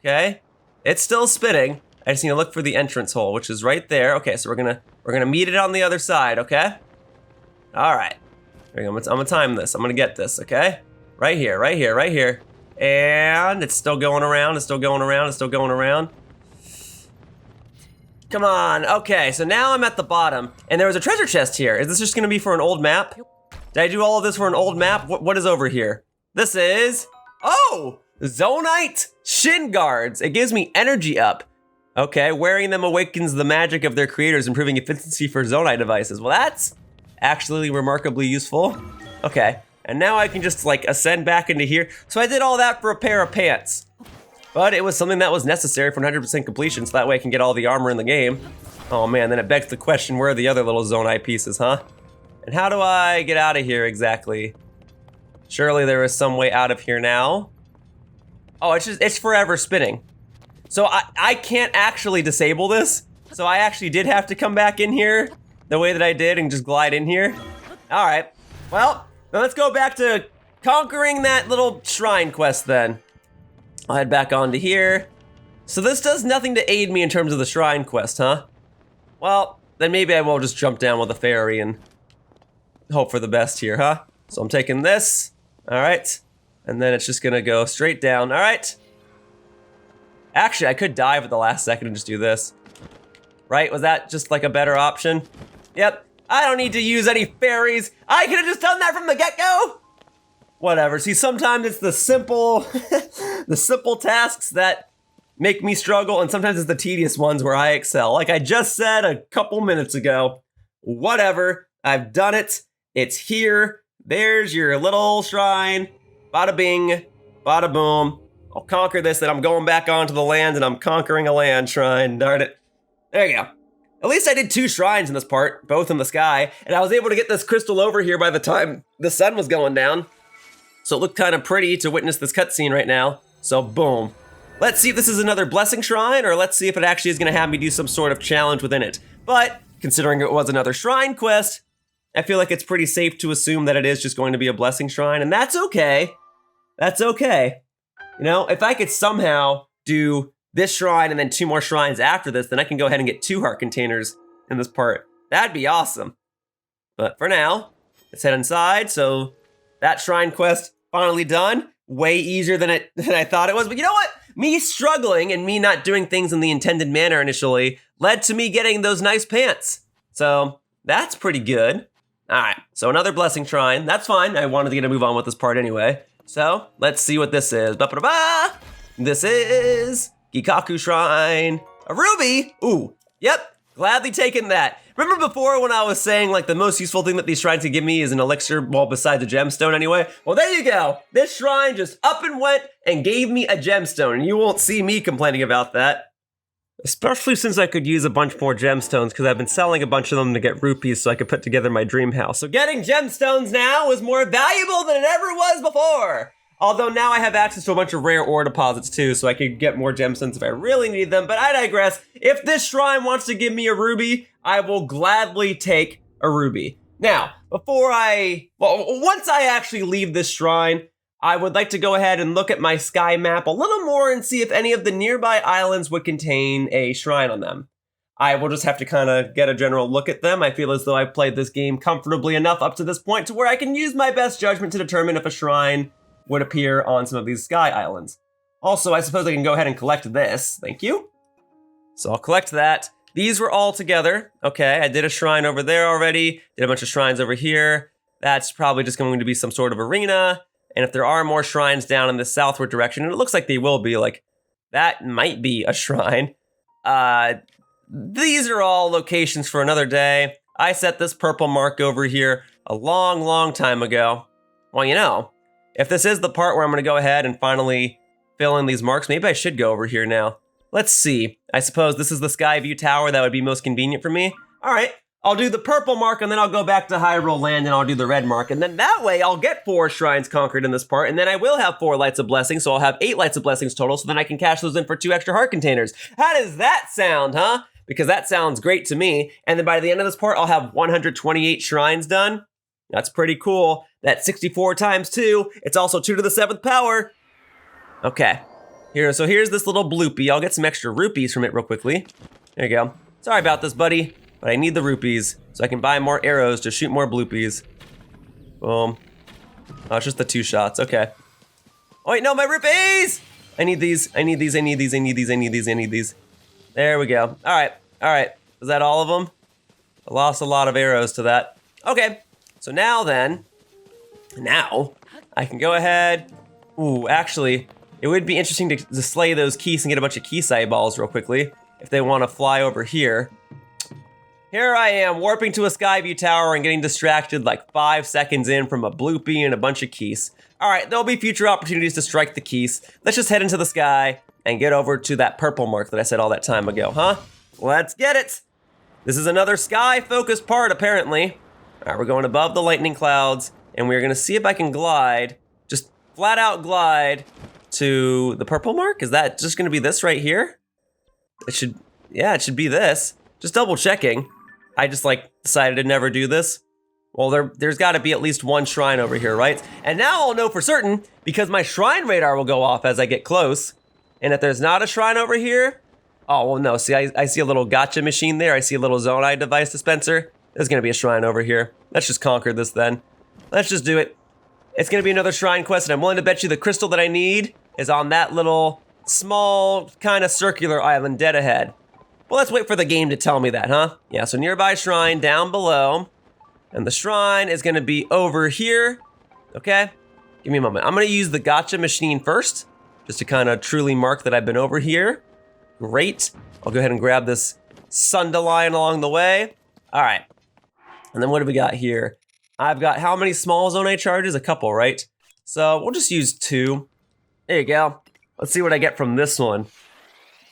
Okay. It's still spinning. I just need to look for the entrance hole, which is right there. Okay, so we're gonna meet it on the other side, okay? Alright. Here we go. I'm gonna time this. I'm gonna get this, okay? Right here. And it's still going around, Come on, okay, so now I'm at the bottom, and there was a treasure chest here. Is this just gonna be for an old map? Did I do all of this for an old map? What is over here? This is, oh, Zonaite Shin guards. It gives me energy up. Okay, wearing them awakens the magic of their creators, improving efficiency for Zonaite devices. Well, that's actually remarkably useful. Okay, and now I can just like ascend back into here. So I did all that for a pair of pants. But it was something that was necessary for 100% completion, so that way I can get all the armor in the game. Oh man, then it begs the question, where are the other little Zonaite pieces, huh? And how do I get out of here exactly? Surely there is some way out of here now. Oh, it's forever spinning. So I can't actually disable this. So I actually did have to come back in here the way that I did and just glide in here. All right, well, now let's go back to conquering that little shrine quest then. I'll head back onto here. So this does nothing to aid me in terms of the shrine quest, huh? Well, then maybe I will just jump down with a fairy and hope for the best here, huh? So I'm taking this, all right. And then it's just gonna go straight down, all right. Actually, I could dive at the last second and just do this. Right, was that just like a better option? Yep, I don't need to use any fairies. I could have just done that from the get-go. Whatever, see, sometimes it's the simple, the simple tasks that make me struggle, and sometimes it's the tedious ones where I excel. Like I just said a couple minutes ago, whatever, I've done it, it's here, there's your little shrine, bada bing, bada boom. I'll conquer this, then I'm going back onto the land and I'm conquering a land shrine, darn it. There you go. At least I did 2 shrines in this part, both in the sky, and I was able to get this crystal over here by the time the sun was going down. So it looked kind of pretty to witness this cutscene right now. So boom. Let's see if this is another blessing shrine, or let's see if it actually is gonna have me do some sort of challenge within it. But considering it was another shrine quest, I feel like it's pretty safe to assume that it is just going to be a blessing shrine, and that's okay. That's okay. You know, if I could somehow do this shrine and then 2 more shrines after this, then I can go ahead and get 2 heart containers in this part. That'd be awesome. But for now, let's head inside. So that shrine quest finally done. Way easier than I thought it was. But you know what? Me struggling and me not doing things in the intended manner initially led to me getting those nice pants. So that's pretty good. All right, so another blessing shrine. That's fine. I wanted to get a move on with this part anyway. So let's see what this is. Ba-ba-da-ba! This is Gikaku Shrine. A ruby! Ooh, yep, gladly taking that. Remember before when I was saying like the most useful thing that these shrines could give me is an elixir, well, besides a gemstone anyway? Well, there you go. This shrine just up and went and gave me a gemstone, and you won't see me complaining about that. Especially since I could use a bunch more gemstones because I've been selling a bunch of them to get rupees so I could put together my dream house. So getting gemstones now is more valuable than it ever was before. Although now I have access to a bunch of rare ore deposits too, so I could get more gemstones if I really need them, but I digress. If this shrine wants to give me a ruby, I will gladly take a ruby. Now, once I actually leave this shrine, I would like to go ahead and look at my sky map a little more and see if any of the nearby islands would contain a shrine on them. I will just have to kind of get a general look at them. I feel as though I've played this game comfortably enough up to this point to where I can use my best judgment to determine if a shrine would appear on some of these sky islands. Also, I suppose I can go ahead and collect this. Thank you. So I'll collect that. These were all together. Okay, I did a shrine over there already. Did a bunch of shrines over here. That's probably just going to be some sort of arena. And if there are more shrines down in the southward direction, and it looks like they will be, like, that might be a shrine. These are all locations for another day. I set this purple mark over here a long, long time ago. Well, you know, if this is the part where I'm going to go ahead and finally fill in these marks, maybe I should go over here now. Let's see. I suppose this is the sky view tower that would be most convenient for me. All right, I'll do the purple mark and then I'll go back to Hyrule Land and I'll do the red mark. And then that way I'll get 4 shrines conquered in this part. And then I will have 4 lights of blessings. So I'll have 8 lights of blessings total. So then I can cash those in for 2 extra heart containers. How does that sound, huh? Because that sounds great to me. And then by the end of this part, I'll have 128 shrines done. That's pretty cool. That's 64 times 2. It's also 2 to the 7th power. Okay. So here's this little bloopy. I'll get some extra rupees from it real quickly. There you go. Sorry about this, buddy, but I need the rupees so I can buy more arrows to shoot more bloopies. Boom. Oh, it's just the 2 shots. Okay. Oh, wait, no, my rupees! I need these. I need these. I need these. I need these. I need these. I need these. There we go. All right. All right. Is that all of them? I lost a lot of arrows to that. Okay. So now I can go ahead. Ooh, actually, it would be interesting to slay those keys and get a bunch of key balls real quickly if they want to fly over here. Here I am, warping to a Skyview tower and getting distracted like 5 seconds in from a bloopy and a bunch of keys. All right, there'll be future opportunities to strike the keys. Let's just head into the sky and get over to that purple mark that I said all that time ago, huh? Let's get it. This is another sky-focused part, apparently. All right, we're going above the lightning clouds, and we're gonna see if I can glide, just flat out glide to the purple mark. Is that just gonna be this right here? It should be this. Just double checking. I just decided to never do this. Well, there's gotta be at least 1 shrine over here, right? And now I'll know for certain because my shrine radar will go off as I get close. And if there's not a shrine over here, oh, well, no, see, I see a little gotcha machine there. I see a little Zonaite device dispenser. There's gonna be a shrine over here. Let's just conquer this then. Let's just do it. It's gonna be another shrine quest, and I'm willing to bet you the crystal that I need is on that little, small, kind of circular island dead ahead. Well, let's wait for the game to tell me that, huh? Yeah, so nearby shrine down below, and the shrine is gonna be over here, okay? Give me a moment. I'm gonna use the gotcha machine first, just to kind of truly mark that I've been over here. Great. I'll go ahead and grab this Sundelion along the way. All right. And then what do we got here? I've got how many small Zonaite charges? A couple, right? So we'll just use 2. There you go. Let's see what I get from this one.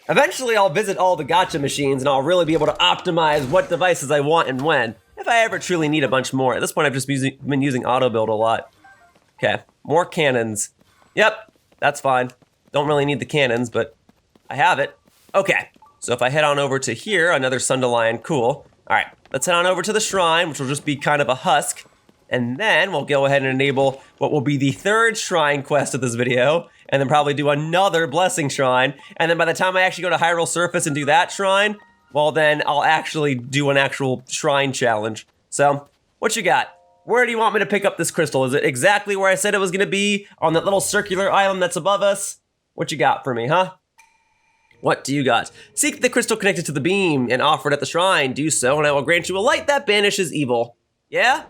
Eventually I'll visit all the gotcha machines and I'll really be able to optimize what devices I want and when, if I ever truly need a bunch more. At this point I've just been using auto build a lot. Okay, more cannons. Yep, that's fine. Don't really need the cannons, but I have it. Okay, so if I head on over to here, another Sundelion, cool. All right, let's head on over to the shrine, which will just be kind of a husk. And then we'll go ahead and enable what will be the 3rd shrine quest of this video, and then probably do another blessing shrine. And then by the time I actually go to Hyrule Surface and do that shrine, well then I'll actually do an actual shrine challenge. So, what you got? Where do you want me to pick up this crystal? Is it exactly where I said it was gonna be? On that little circular island that's above us? What you got for me, huh? What do you got? Seek the crystal connected to the beam and offer it at the shrine. Do so, and I will grant you a light that banishes evil. Yeah?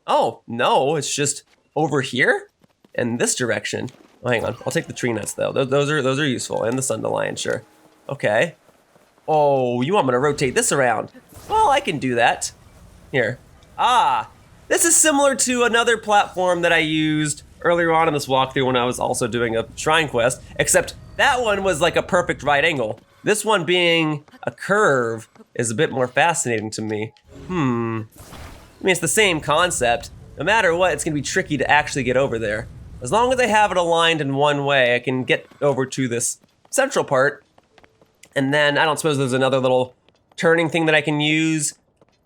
Oh, no, it's just over here? In this direction. Oh, hang on, I'll take the tree nuts though. Those are useful, and the Sundelion, sure. Okay. Oh, you want me to rotate this around? Well, I can do that. Here. Ah, this is similar to another platform that I used earlier on in this walkthrough when I was also doing a shrine quest, except that one was like a perfect right angle. This one being a curve is a bit more fascinating to me. I mean, it's the same concept. No matter what, it's gonna be tricky to actually get over there. As long as I have it aligned in one way, I can get over to this central part. And then I don't suppose there's another little turning thing that I can use.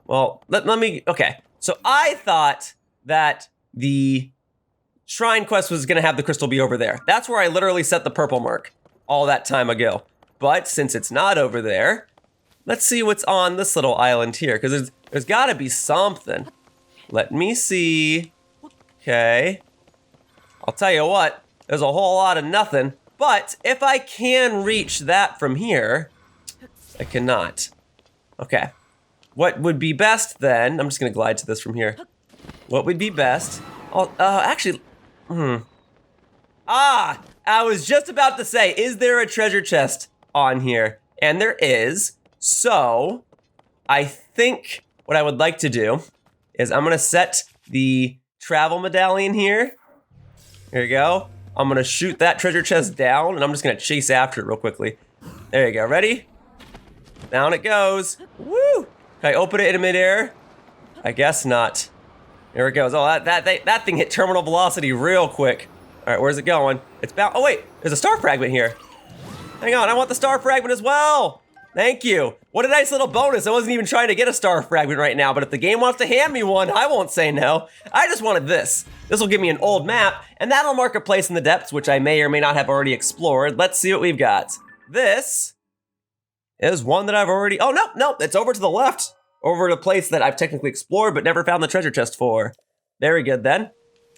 Well, let me, okay. So I thought that the Shrine Quest was gonna have the crystal be over there. That's where I literally set the purple mark all that time ago. But since it's not over there, let's see what's on this little island here, because there's gotta be something. Let me see. Okay. I'll tell you what, there's a whole lot of nothing, but if I can reach that from here, I cannot. Okay. What would be best then, I'm just gonna glide to this from here. What would be best? Actually, I was just about to say, is there a treasure chest on here? And there is. So, I think what I would like to do is I'm gonna set the travel medallion here. Here you go. I'm gonna shoot that treasure chest down and I'm just gonna chase after it real quickly. There you go, ready? Down it goes. Woo! Can I open it in midair? I guess not. There it goes. Oh, that thing hit terminal velocity real quick. All right, where's it going? It's bound, oh wait, there's a star fragment here. Hang on, I want the star fragment as well. Thank you. What a nice little bonus. I wasn't even trying to get a star fragment right now, but if the game wants to hand me one, I won't say no. I just wanted this. This will give me an old map, and that'll mark a place in the depths, which I may or may not have already explored. Let's see what we've got. This is one that I've already, oh no, it's over to the left. Over to a place that I've technically explored, but never found the treasure chest for. Very good then.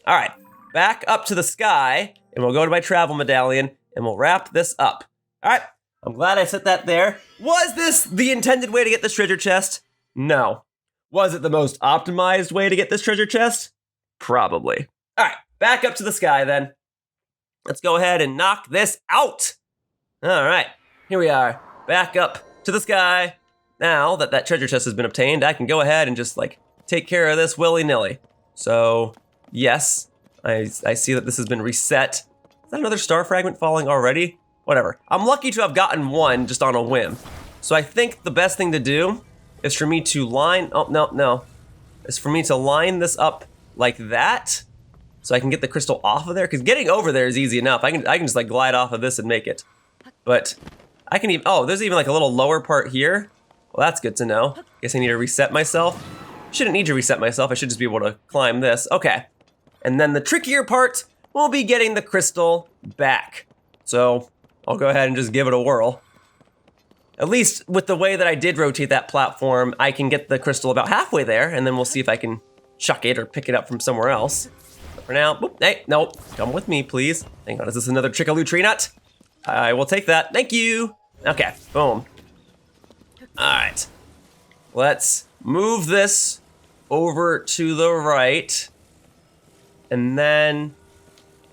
All right, back up to the sky, and we'll go to my travel medallion, and we'll wrap this up. All right. I'm glad I set that there. Was this the intended way to get this treasure chest? No. Was it the most optimized way to get this treasure chest? Probably. All right, back up to the sky then. Let's go ahead and knock this out. All right, here we are, back up to the sky. Now that that treasure chest has been obtained, I can go ahead and just like take care of this willy-nilly. So yes, I see that this has been reset. Is that another star fragment falling already? Whatever. I'm lucky to have gotten one just on a whim. So I think the best thing to do is for me to line, is for me to line this up like that so I can get the crystal off of there, because getting over there is easy enough. I can just like glide off of this and make it. But I can even, oh, there's even like a little lower part here. Well, that's good to know. Guess I need to reset myself. Shouldn't need to reset myself. I should just be able to climb this. Okay. And then the trickier part will be getting the crystal back. So I'll go ahead and just give it a whirl. At least with the way that I did rotate that platform, I can get the crystal about halfway there, and then we'll see if I can chuck it or pick it up from somewhere else. But for now, whoop, hey, no, come with me, please. Hang on, is this another Trickaloo tree nut? I will take that, thank you. Okay, boom. All right, let's move this over to the right, and then,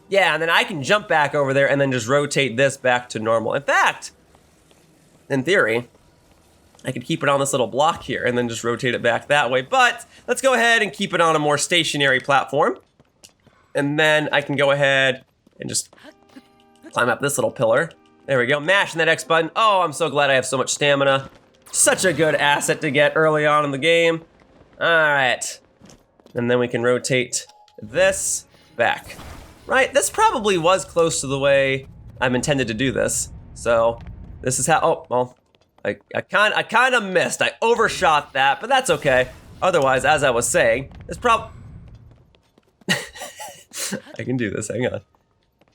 yeah, and then I can jump back over there and then just rotate this back to normal. In fact, in theory, I could keep it on this little block here and then just rotate it back that way. But let's go ahead and keep it on a more stationary platform. And then I can go ahead and just climb up this little pillar. There we go, mashing that X button. Oh, I'm so glad I have so much stamina. Such a good asset to get early on in the game. All right, and then we can rotate this back. Right, this probably was close to the way I'm intended to do this. So this is how, oh, well, I kind of missed. I overshot that, but that's okay. Otherwise, as I was saying, it's I can do this, hang on.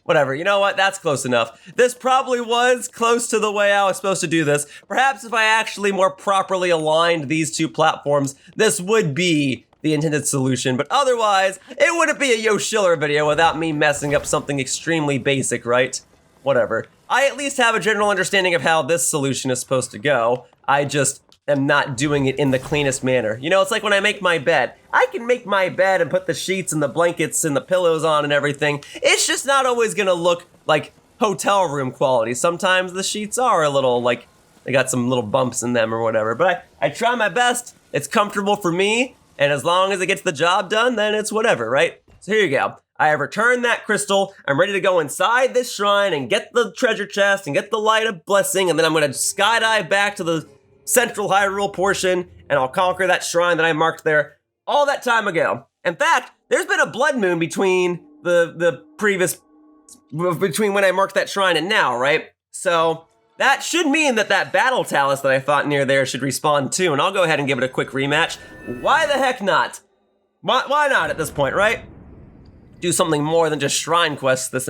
Whatever, you know what, that's close enough. This probably was close to the way I was supposed to do this. Perhaps if I actually more properly aligned these two platforms, this would be the intended solution, but otherwise, it wouldn't be a Yo Schiller video without me messing up something extremely basic, right? Whatever. I at least have a general understanding of how this solution is supposed to go. I just am not doing it in the cleanest manner. You know, it's like when I make my bed. I can make my bed and put the sheets and the blankets and the pillows on and everything. It's just not always gonna look like hotel room quality. Sometimes the sheets are a little, like, they got some little bumps in them or whatever, but I try my best. It's comfortable for me. And as long as it gets the job done, then it's whatever, right? So here you go. I have returned that crystal. I'm ready to go inside this shrine and get the treasure chest and get the light of blessing, and then I'm gonna skydive back to the central Hyrule portion, and I'll conquer that shrine that I marked there all that time ago. In fact, there's been a blood moon between between when I marked that shrine and now, right? So that should mean that battle Talus that I fought near there should respawn too, and I'll go ahead and give it a quick rematch. Why the heck not? Why not at this point, right? Do something more than just shrine quests this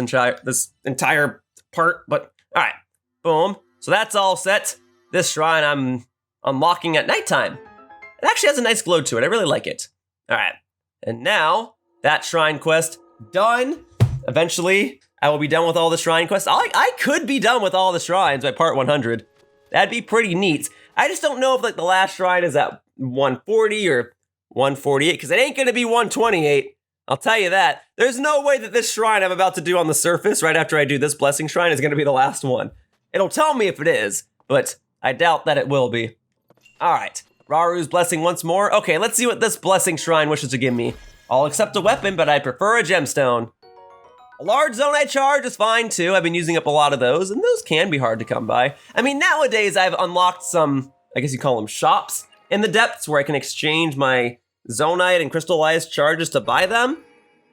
entire part, but all right, boom. So that's all set. This shrine I'm unlocking at nighttime. It actually has a nice glow to it. I really like it. All right, and now that shrine quest done. Eventually, I will be done with all the shrine quests. I could be done with all the shrines by part 100. That'd be pretty neat. I just don't know if like the last shrine is at 140 or 148, because it ain't gonna be 128. I'll tell you that. There's no way that this shrine I'm about to do on the surface right after I do this blessing shrine is gonna be the last one. It'll tell me if it is, but I doubt that it will be. All right, Rauru's blessing once more. Okay, let's see what this blessing shrine wishes to give me. I'll accept a weapon, but I prefer a gemstone. A large Zonaite charge is fine too. I've been using up a lot of those, and those can be hard to come by. I mean, nowadays I've unlocked some, I guess you call them shops, in the depths where I can exchange my Zonaite and crystallized charges to buy them.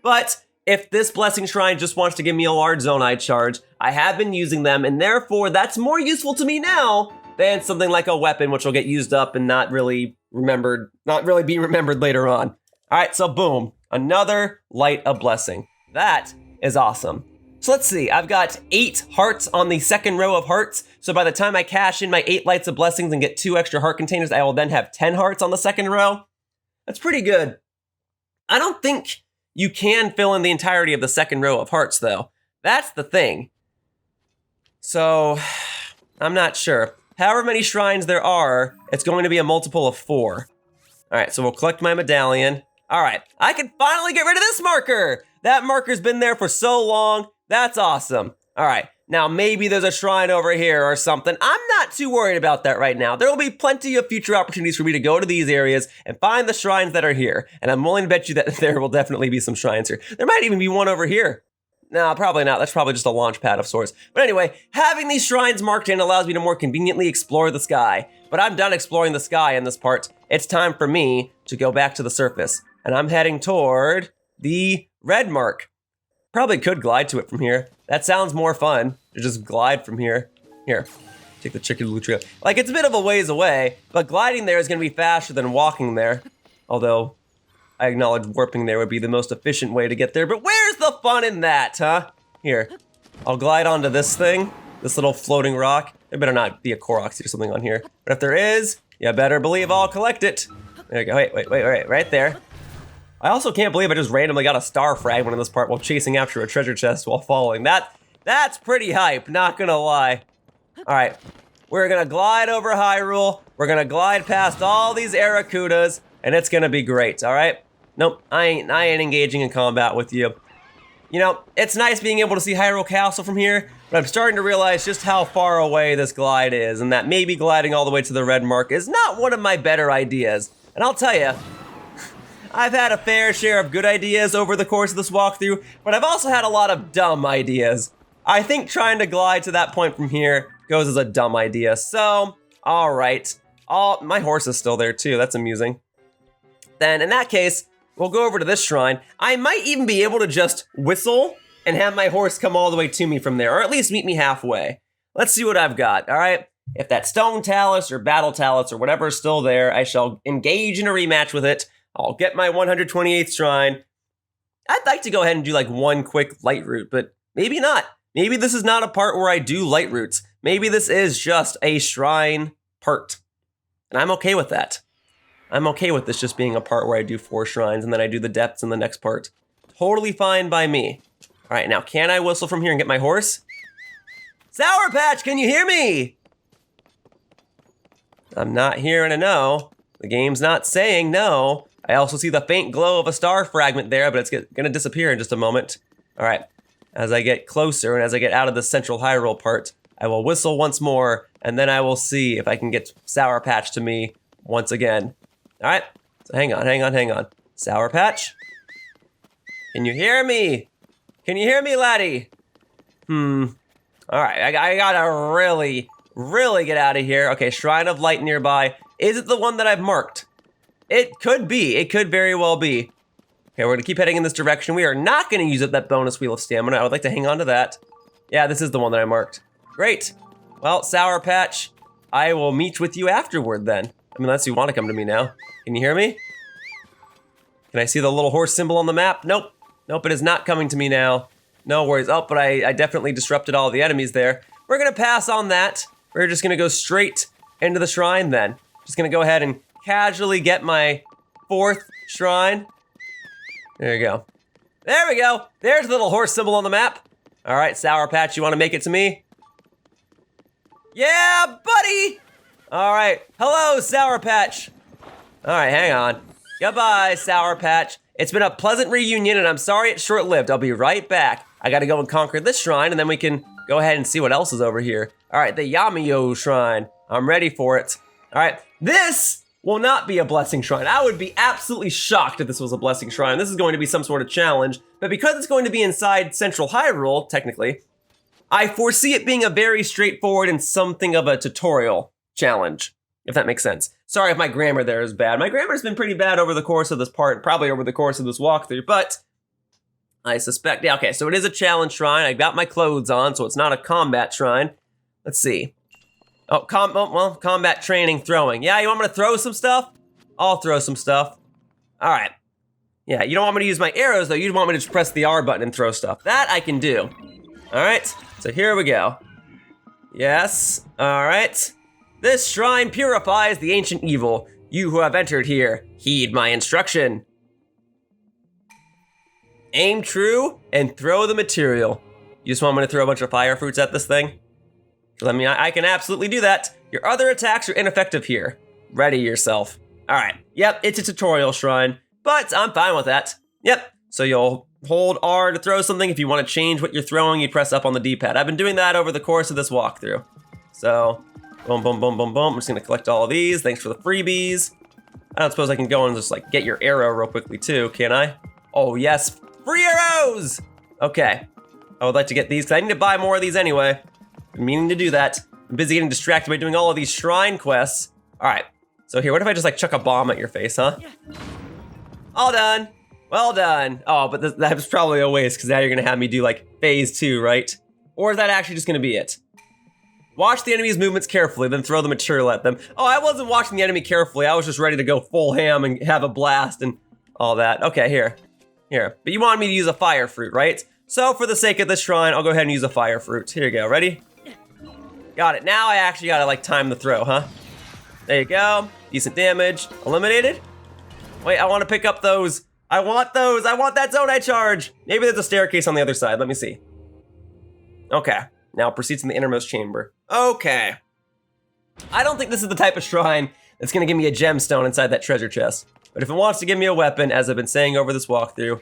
But if this blessing shrine just wants to give me a large Zonaite charge, I have been using them, and therefore that's more useful to me now than something like a weapon, which will get used up and not really be remembered later on. All right, so boom, another light of blessing. That is awesome. So let's see, I've got 8 hearts on the second row of hearts. So by the time I cash in my 8 lights of blessings and get 2 extra heart containers, I will then have 10 hearts on the second row. That's pretty good. I don't think you can fill in the entirety of the second row of hearts though. That's the thing. So I'm not sure. However many shrines there are, it's going to be a multiple of 4. All right, so we'll collect my medallion. All right, I can finally get rid of this marker. That marker's been there for so long. That's awesome. All right, now maybe there's a shrine over here or something. I'm not too worried about that right now. There will be plenty of future opportunities for me to go to these areas and find the shrines that are here. And I'm willing to bet you that there will definitely be some shrines here. There might even be one over here. No, probably not. That's probably just a launch pad of sorts. But anyway, having these shrines marked in allows me to more conveniently explore the sky. But I'm done exploring the sky in this part. It's time for me to go back to the surface. And I'm heading toward the red mark. Probably could glide to it from here. That sounds more fun to just glide from here. Here, take the chicken loot trail. Like, it's a bit of a ways away, but gliding there is gonna be faster than walking there. Although, I acknowledge warping there would be the most efficient way to get there, but where's the fun in that, huh? Here, I'll glide onto this thing, this little floating rock. There better not be a Koroxy or something on here. But if there is, you better believe I'll collect it. There you go, wait, right there. I also can't believe I just randomly got a star fragment in this part while chasing after a treasure chest while falling. That's pretty hype, not gonna lie. All right, we're gonna glide over Hyrule. We're gonna glide past all these Aracudas, and it's gonna be great, all right? Nope, I ain't engaging in combat with you. You know, it's nice being able to see Hyrule Castle from here, but I'm starting to realize just how far away this glide is, and that maybe gliding all the way to the red mark is not one of my better ideas. And I'll tell you, I've had a fair share of good ideas over the course of this walkthrough, but I've also had a lot of dumb ideas. I think trying to glide to that point from here goes as a dumb idea. So, all right. My horse is still there too. That's amusing. Then in that case, we'll go over to this shrine. I might even be able to just whistle and have my horse come all the way to me from there, or at least meet me halfway. Let's see what I've got, all right? If that stone talus or battle talus or whatever is still there, I shall engage in a rematch with it. I'll get my 128th shrine. I'd like to go ahead and do like one quick light route, but maybe not. Maybe this is not a part where I do light routes. Maybe this is just a shrine part. And I'm okay with that. I'm okay with this just being a part where I do 4 shrines and then I do the depths in the next part. Totally fine by me. All right, now can I whistle from here and get my horse? Sour Patch, can you hear me? I'm not hearing a no. The game's not saying no. I also see the faint glow of a star fragment there, but it's gonna disappear in just a moment. All right, as I get closer and as I get out of the central Hyrule part, I will whistle once more, and then I will see if I can get Sour Patch to me once again. All right, so hang on. Sour Patch. Can you hear me? Can you hear me, laddie? All right, I gotta really, really get out of here. Okay, Shrine of Light nearby. Is it the one that I've marked? It could be. It could very well be. Okay, we're gonna keep heading in this direction. We are not gonna use up that bonus Wheel of Stamina. I would like to hang on to that. Yeah, this is the one that I marked. Great. Well, Sour Patch, I will meet with you afterward then. I mean, unless you want to come to me now. Can you hear me? Can I see the little horse symbol on the map? Nope. Nope, it is not coming to me now. No worries. Oh, but I definitely disrupted all the enemies there. We're gonna pass on that. We're just gonna go straight into the shrine then. Just gonna go ahead and casually get my 4th shrine. There you go. There we go. There's the little horse symbol on the map. All right, Sour Patch, you wanna make it to me? Yeah, buddy! All right, hello, Sour Patch. All right, hang on. Goodbye, Sour Patch. It's been a pleasant reunion, and I'm sorry it's short-lived. I'll be right back. I gotta go and conquer this shrine, and then we can go ahead and see what else is over here. All right, the Yamiyo shrine. I'm ready for it. All right, this will not be a blessing shrine. I would be absolutely shocked if this was a blessing shrine. This is going to be some sort of challenge, but because it's going to be inside Central Hyrule, technically, I foresee it being a very straightforward and something of a tutorial challenge, if that makes sense. Sorry if my grammar there is bad. My grammar's been pretty bad over the course of this part, probably over the course of this walkthrough, but I suspect, yeah, okay, so it is a challenge shrine. I got my clothes on, so it's not a combat shrine. Let's see. Oh, combat training, throwing. Yeah, you want me to throw some stuff? I'll throw some stuff. All right. Yeah, you don't want me to use my arrows, though. You want me to just press the R button and throw stuff. That I can do. All right, so here we go. Yes, all right. This shrine purifies the ancient evil. You who have entered here, heed my instruction. Aim true and throw the material. You just want me to throw a bunch of fire fruits at this thing? I can absolutely do that. Your other attacks are ineffective here. Ready yourself. All right, yep, it's a tutorial shrine, but I'm fine with that. Yep, so you'll hold R to throw something. If you want to change what you're throwing, you press up on the D-pad. I've been doing that over the course of this walkthrough. So, boom, boom, boom, boom, boom. I'm just gonna collect all of these. Thanks for the freebies. I don't suppose I can go and just like get your arrow real quickly too, can I? Oh yes, free arrows! Okay, I would like to get these because I need to buy more of these anyway. Been meaning to do that. I'm busy getting distracted by doing all of these shrine quests. All right, so here, what if I just like chuck a bomb at your face, huh? All done. Well done. Oh, but that was probably a waste because now you're gonna have me do like phase 2, right? Or is that actually just gonna be it? Watch the enemy's movements carefully, then throw the material at them. Oh, I wasn't watching the enemy carefully. I was just ready to go full ham and have a blast and all that. Okay, here. But you wanted me to use a fire fruit, right? So for the sake of this shrine, I'll go ahead and use a fire fruit. Here you go, ready? Got it. Now I actually gotta like time the throw, huh? There you go. Decent damage. Eliminated? Wait, I wanna pick up those. I want those. I want that Zonaite charge. Maybe there's a staircase on the other side. Let me see. Okay. Now proceeds in the innermost chamber. Okay. I don't think this is the type of shrine that's gonna give me a gemstone inside that treasure chest. But if it wants to give me a weapon, as I've been saying over this walkthrough,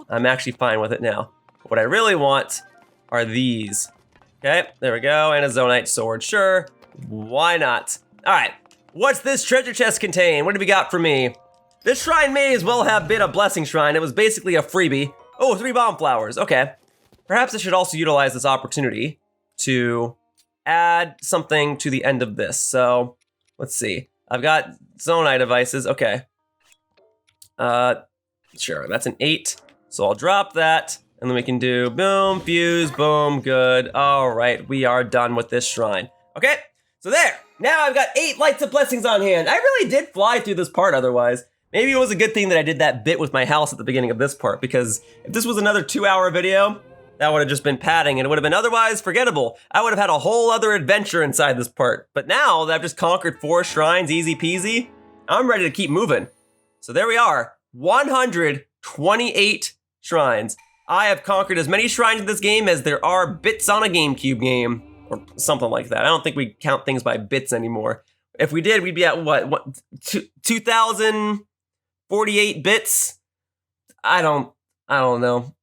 I'm actually fine with it now. What I really want are these. Okay, there we go, and a Zonaite sword. Sure, why not? All right, what's this treasure chest contain? What do we got for me? This shrine may as well have been a blessing shrine. It was basically a freebie. Oh, 3 bomb flowers, okay. Perhaps I should also utilize this opportunity to add something to the end of this. So, let's see. I've got Zonaite devices, okay. Sure, that's an 8. So I'll drop that, and then we can do boom, fuse, boom, good. All right, we are done with this shrine. Okay, so there. Now I've got 8 lights of blessings on hand. I really did fly through this part otherwise. Maybe it was a good thing that I did that bit with my house at the beginning of this part, because if this was another 2-hour video, that would have just been padding and it would have been otherwise forgettable. I would have had a whole other adventure inside this part. But now that I've just conquered 4 shrines, easy peasy, I'm ready to keep moving. So there we are, 128 shrines. I have conquered as many shrines in this game as there are bits on a GameCube game, or something like that. I don't think we count things by bits anymore. If we did, we'd be at what 2,048 bits? I don't know.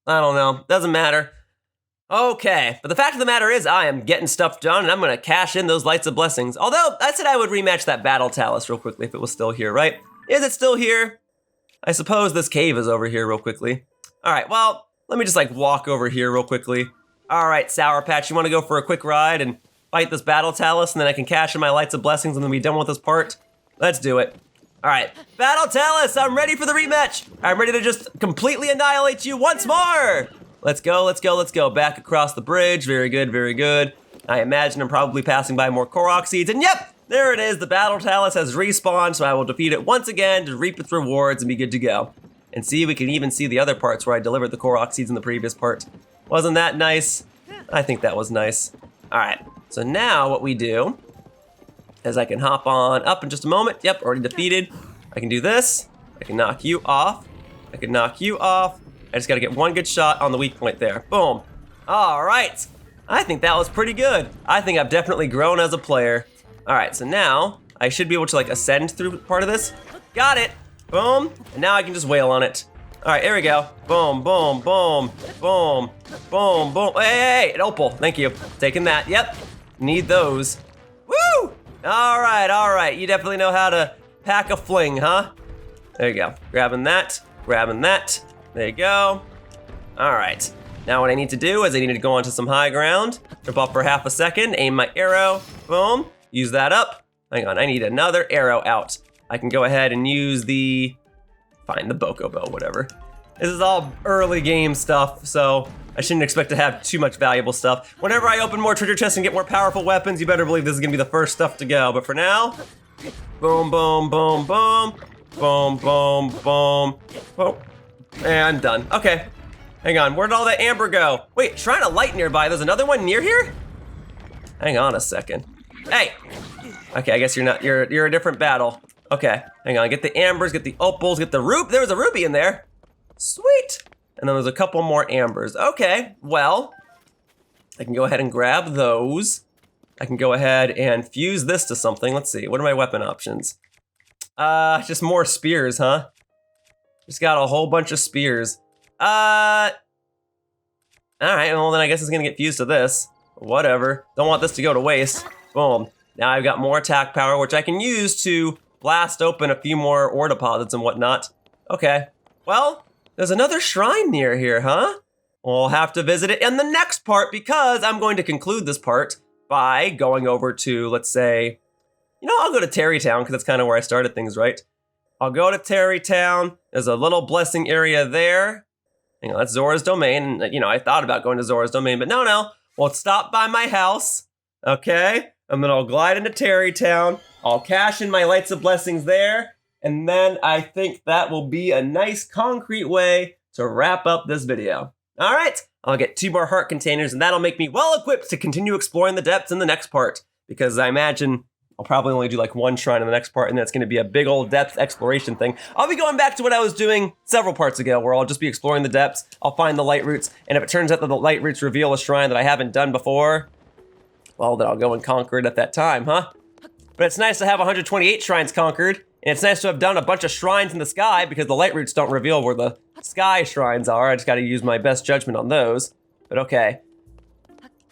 Doesn't matter. Okay, but the fact of the matter is I am getting stuff done and I'm gonna cash in those lights of blessings. Although, I said I would rematch that battle Talus real quickly if it was still here, right? Is it still here? I suppose this cave is over here real quickly. All right, well, let me just like walk over here real quickly. All right, Sour Patch, you want to go for a quick ride and fight this battle Talus, and then I can cash in my Lights of Blessings and then be done with this part? Let's do it. All right, Battle Talus, I'm ready for the rematch. I'm ready to just completely annihilate you once more. Let's go, let's go, let's go. Back across the bridge, very good, very good. I imagine I'm probably passing by more Korok seeds, and yep, there it is. The Battle Talus has respawned, so I will defeat it once again to reap its rewards and be good to go. And see, we can even see the other parts where I delivered the Korok seeds in the previous part. Wasn't that nice? I think that was nice. All right, so now what we do is I can hop on up in just a moment. Yep, already defeated. I can do this. I can knock you off. I can knock you off. I just gotta get one good shot on the weak point there. Boom. All right. I think that was pretty good. I think I've definitely grown as a player. All right, so now I should be able to like ascend through part of this. Got it. Boom. And now I can just wail on it. All right, here we go. Boom, boom, boom, boom, boom, boom. Hey, an opal. Thank you. Taking that. Yep. Need those. Woo! All right. You definitely know how to pack a fling, huh? There you go. Grabbing that. Grabbing that. There you go. All right. Now what I need to do is I need to go onto some high ground, jump off for half a second, aim my arrow, boom, use that up. Hang on, I need another arrow out. I can go ahead and use the Bokobo, whatever. This is all early game stuff, so I shouldn't expect to have too much valuable stuff. Whenever I open more treasure chests and get more powerful weapons, you better believe this is gonna be the first stuff to go. But for now, boom, boom, boom, boom, boom, boom, boom, boom, and done. Okay. Hang on, where did all that amber go? Wait, Shrine of Light nearby. There's another one near here? Hang on a second. Hey! Okay, I guess you're a different battle. Okay, hang on, get the ambers, get the opals, get the ruby. There was a ruby in there. Sweet! And then there's a couple more ambers. Okay, well, I can go ahead and grab those. I can go ahead and fuse this to something. Let's see, what are my weapon options? Just more spears, huh? Just got a whole bunch of spears. All right, well then I guess it's gonna get fused to this. Whatever, don't want this to go to waste. Boom, now I've got more attack power, which I can use to blast open a few more ore deposits and whatnot. Okay, well, there's another shrine near here, huh? We'll have to visit it in the next part because I'm going to conclude this part by going over to, let's say, I'll go to Terrytown because that's kind of where I started things, right? I'll go to Terrytown. There's a little blessing area there. That's Zora's Domain. And, I thought about going to Zora's Domain, but no. We'll stop by my house, okay? And then I'll glide into Terrytown. I'll cash in my Lights of Blessings there. And then I think that will be a nice concrete way to wrap up this video. All right, I'll get 2 more heart containers, and that'll make me well equipped to continue exploring the depths in the next part. Because I imagine I'll probably only do like 1 shrine in the next part, and then it's gonna be a big old depth exploration thing. I'll be going back to what I was doing several parts ago, where I'll just be exploring the depths, I'll find the light roots, and if it turns out that the light roots reveal a shrine that I haven't done before, well, then I'll go and conquer it at that time, huh? But it's nice to have 128 shrines conquered, and it's nice to have done a bunch of shrines in the sky, because the light roots don't reveal where the sky shrines are. I just gotta use my best judgment on those. But okay.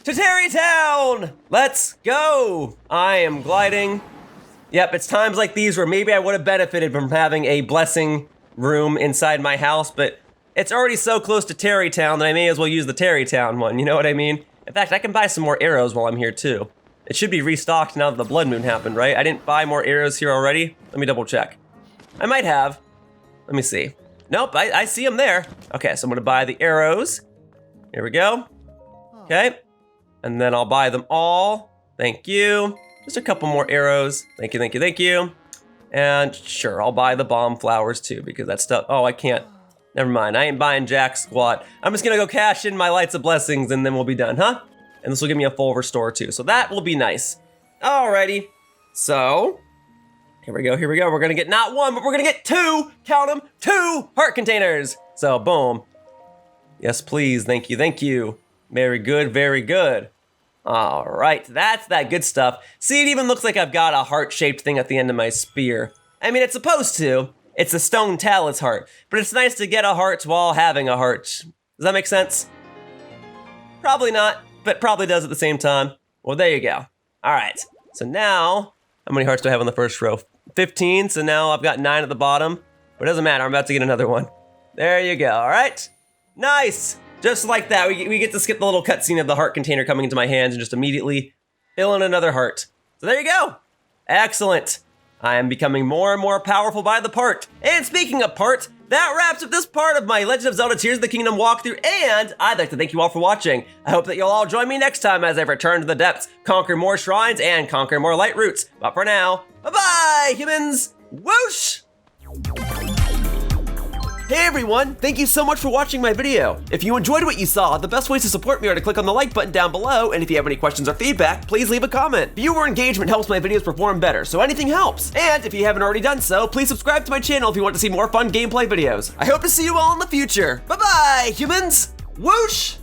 To Terrytown! Let's go! I am gliding. Yep, it's times like these where maybe I would have benefited from having a blessing room inside my house, but it's already so close to Terrytown that I may as well use the Terrytown one, you know what I mean? In fact, I can buy some more arrows while I'm here too. It should be restocked now that the blood moon happened, right? I didn't buy more arrows here already. Let me double check. I might have. Let me see. Nope, I see them there. Okay, so I'm gonna buy the arrows. Here we go. Okay. And then I'll buy them all. Thank you. Just a couple more arrows. Thank you. And sure, I'll buy the bomb flowers too, because that stuff, oh, I can't. Never mind, I ain't buying jack squat. I'm just gonna go cash in my Lights of Blessings and then we'll be done, huh? And this will give me a full restore too, so that will be nice. Alrighty, so, here we go. We're gonna get not 1, but we're gonna get 2, count them, 2 heart containers. So, boom. Yes, please, thank you. Very good. All right, that's that good stuff. See, it even looks like I've got a heart-shaped thing at the end of my spear. I mean, it's supposed to. It's a stone talus heart, but it's nice to get a heart while having a heart. Does that make sense? Probably not, but probably does at the same time. Well, there you go. All right, so now, how many hearts do I have on the first row? 15, so now I've got 9 at the bottom, but it doesn't matter, I'm about to get another one. There you go, all right? Nice! Just like that, we get to skip the little cutscene of the heart container coming into my hands and just immediately fill in another heart. So there you go. Excellent. I am becoming more and more powerful by the part. And speaking of part, that wraps up this part of my Legend of Zelda Tears of the Kingdom walkthrough, and I'd like to thank you all for watching. I hope that you'll all join me next time as I return to the depths, conquer more shrines, and conquer more light routes. But for now, bye-bye, humans! Whoosh! Hey everyone, thank you so much for watching my video. If you enjoyed what you saw, the best ways to support me are to click on the like button down below, and if you have any questions or feedback, please leave a comment. Viewer engagement helps my videos perform better, so anything helps. And if you haven't already done so, please subscribe to my channel if you want to see more fun gameplay videos. I hope to see you all in the future. Bye-bye, humans! Whoosh!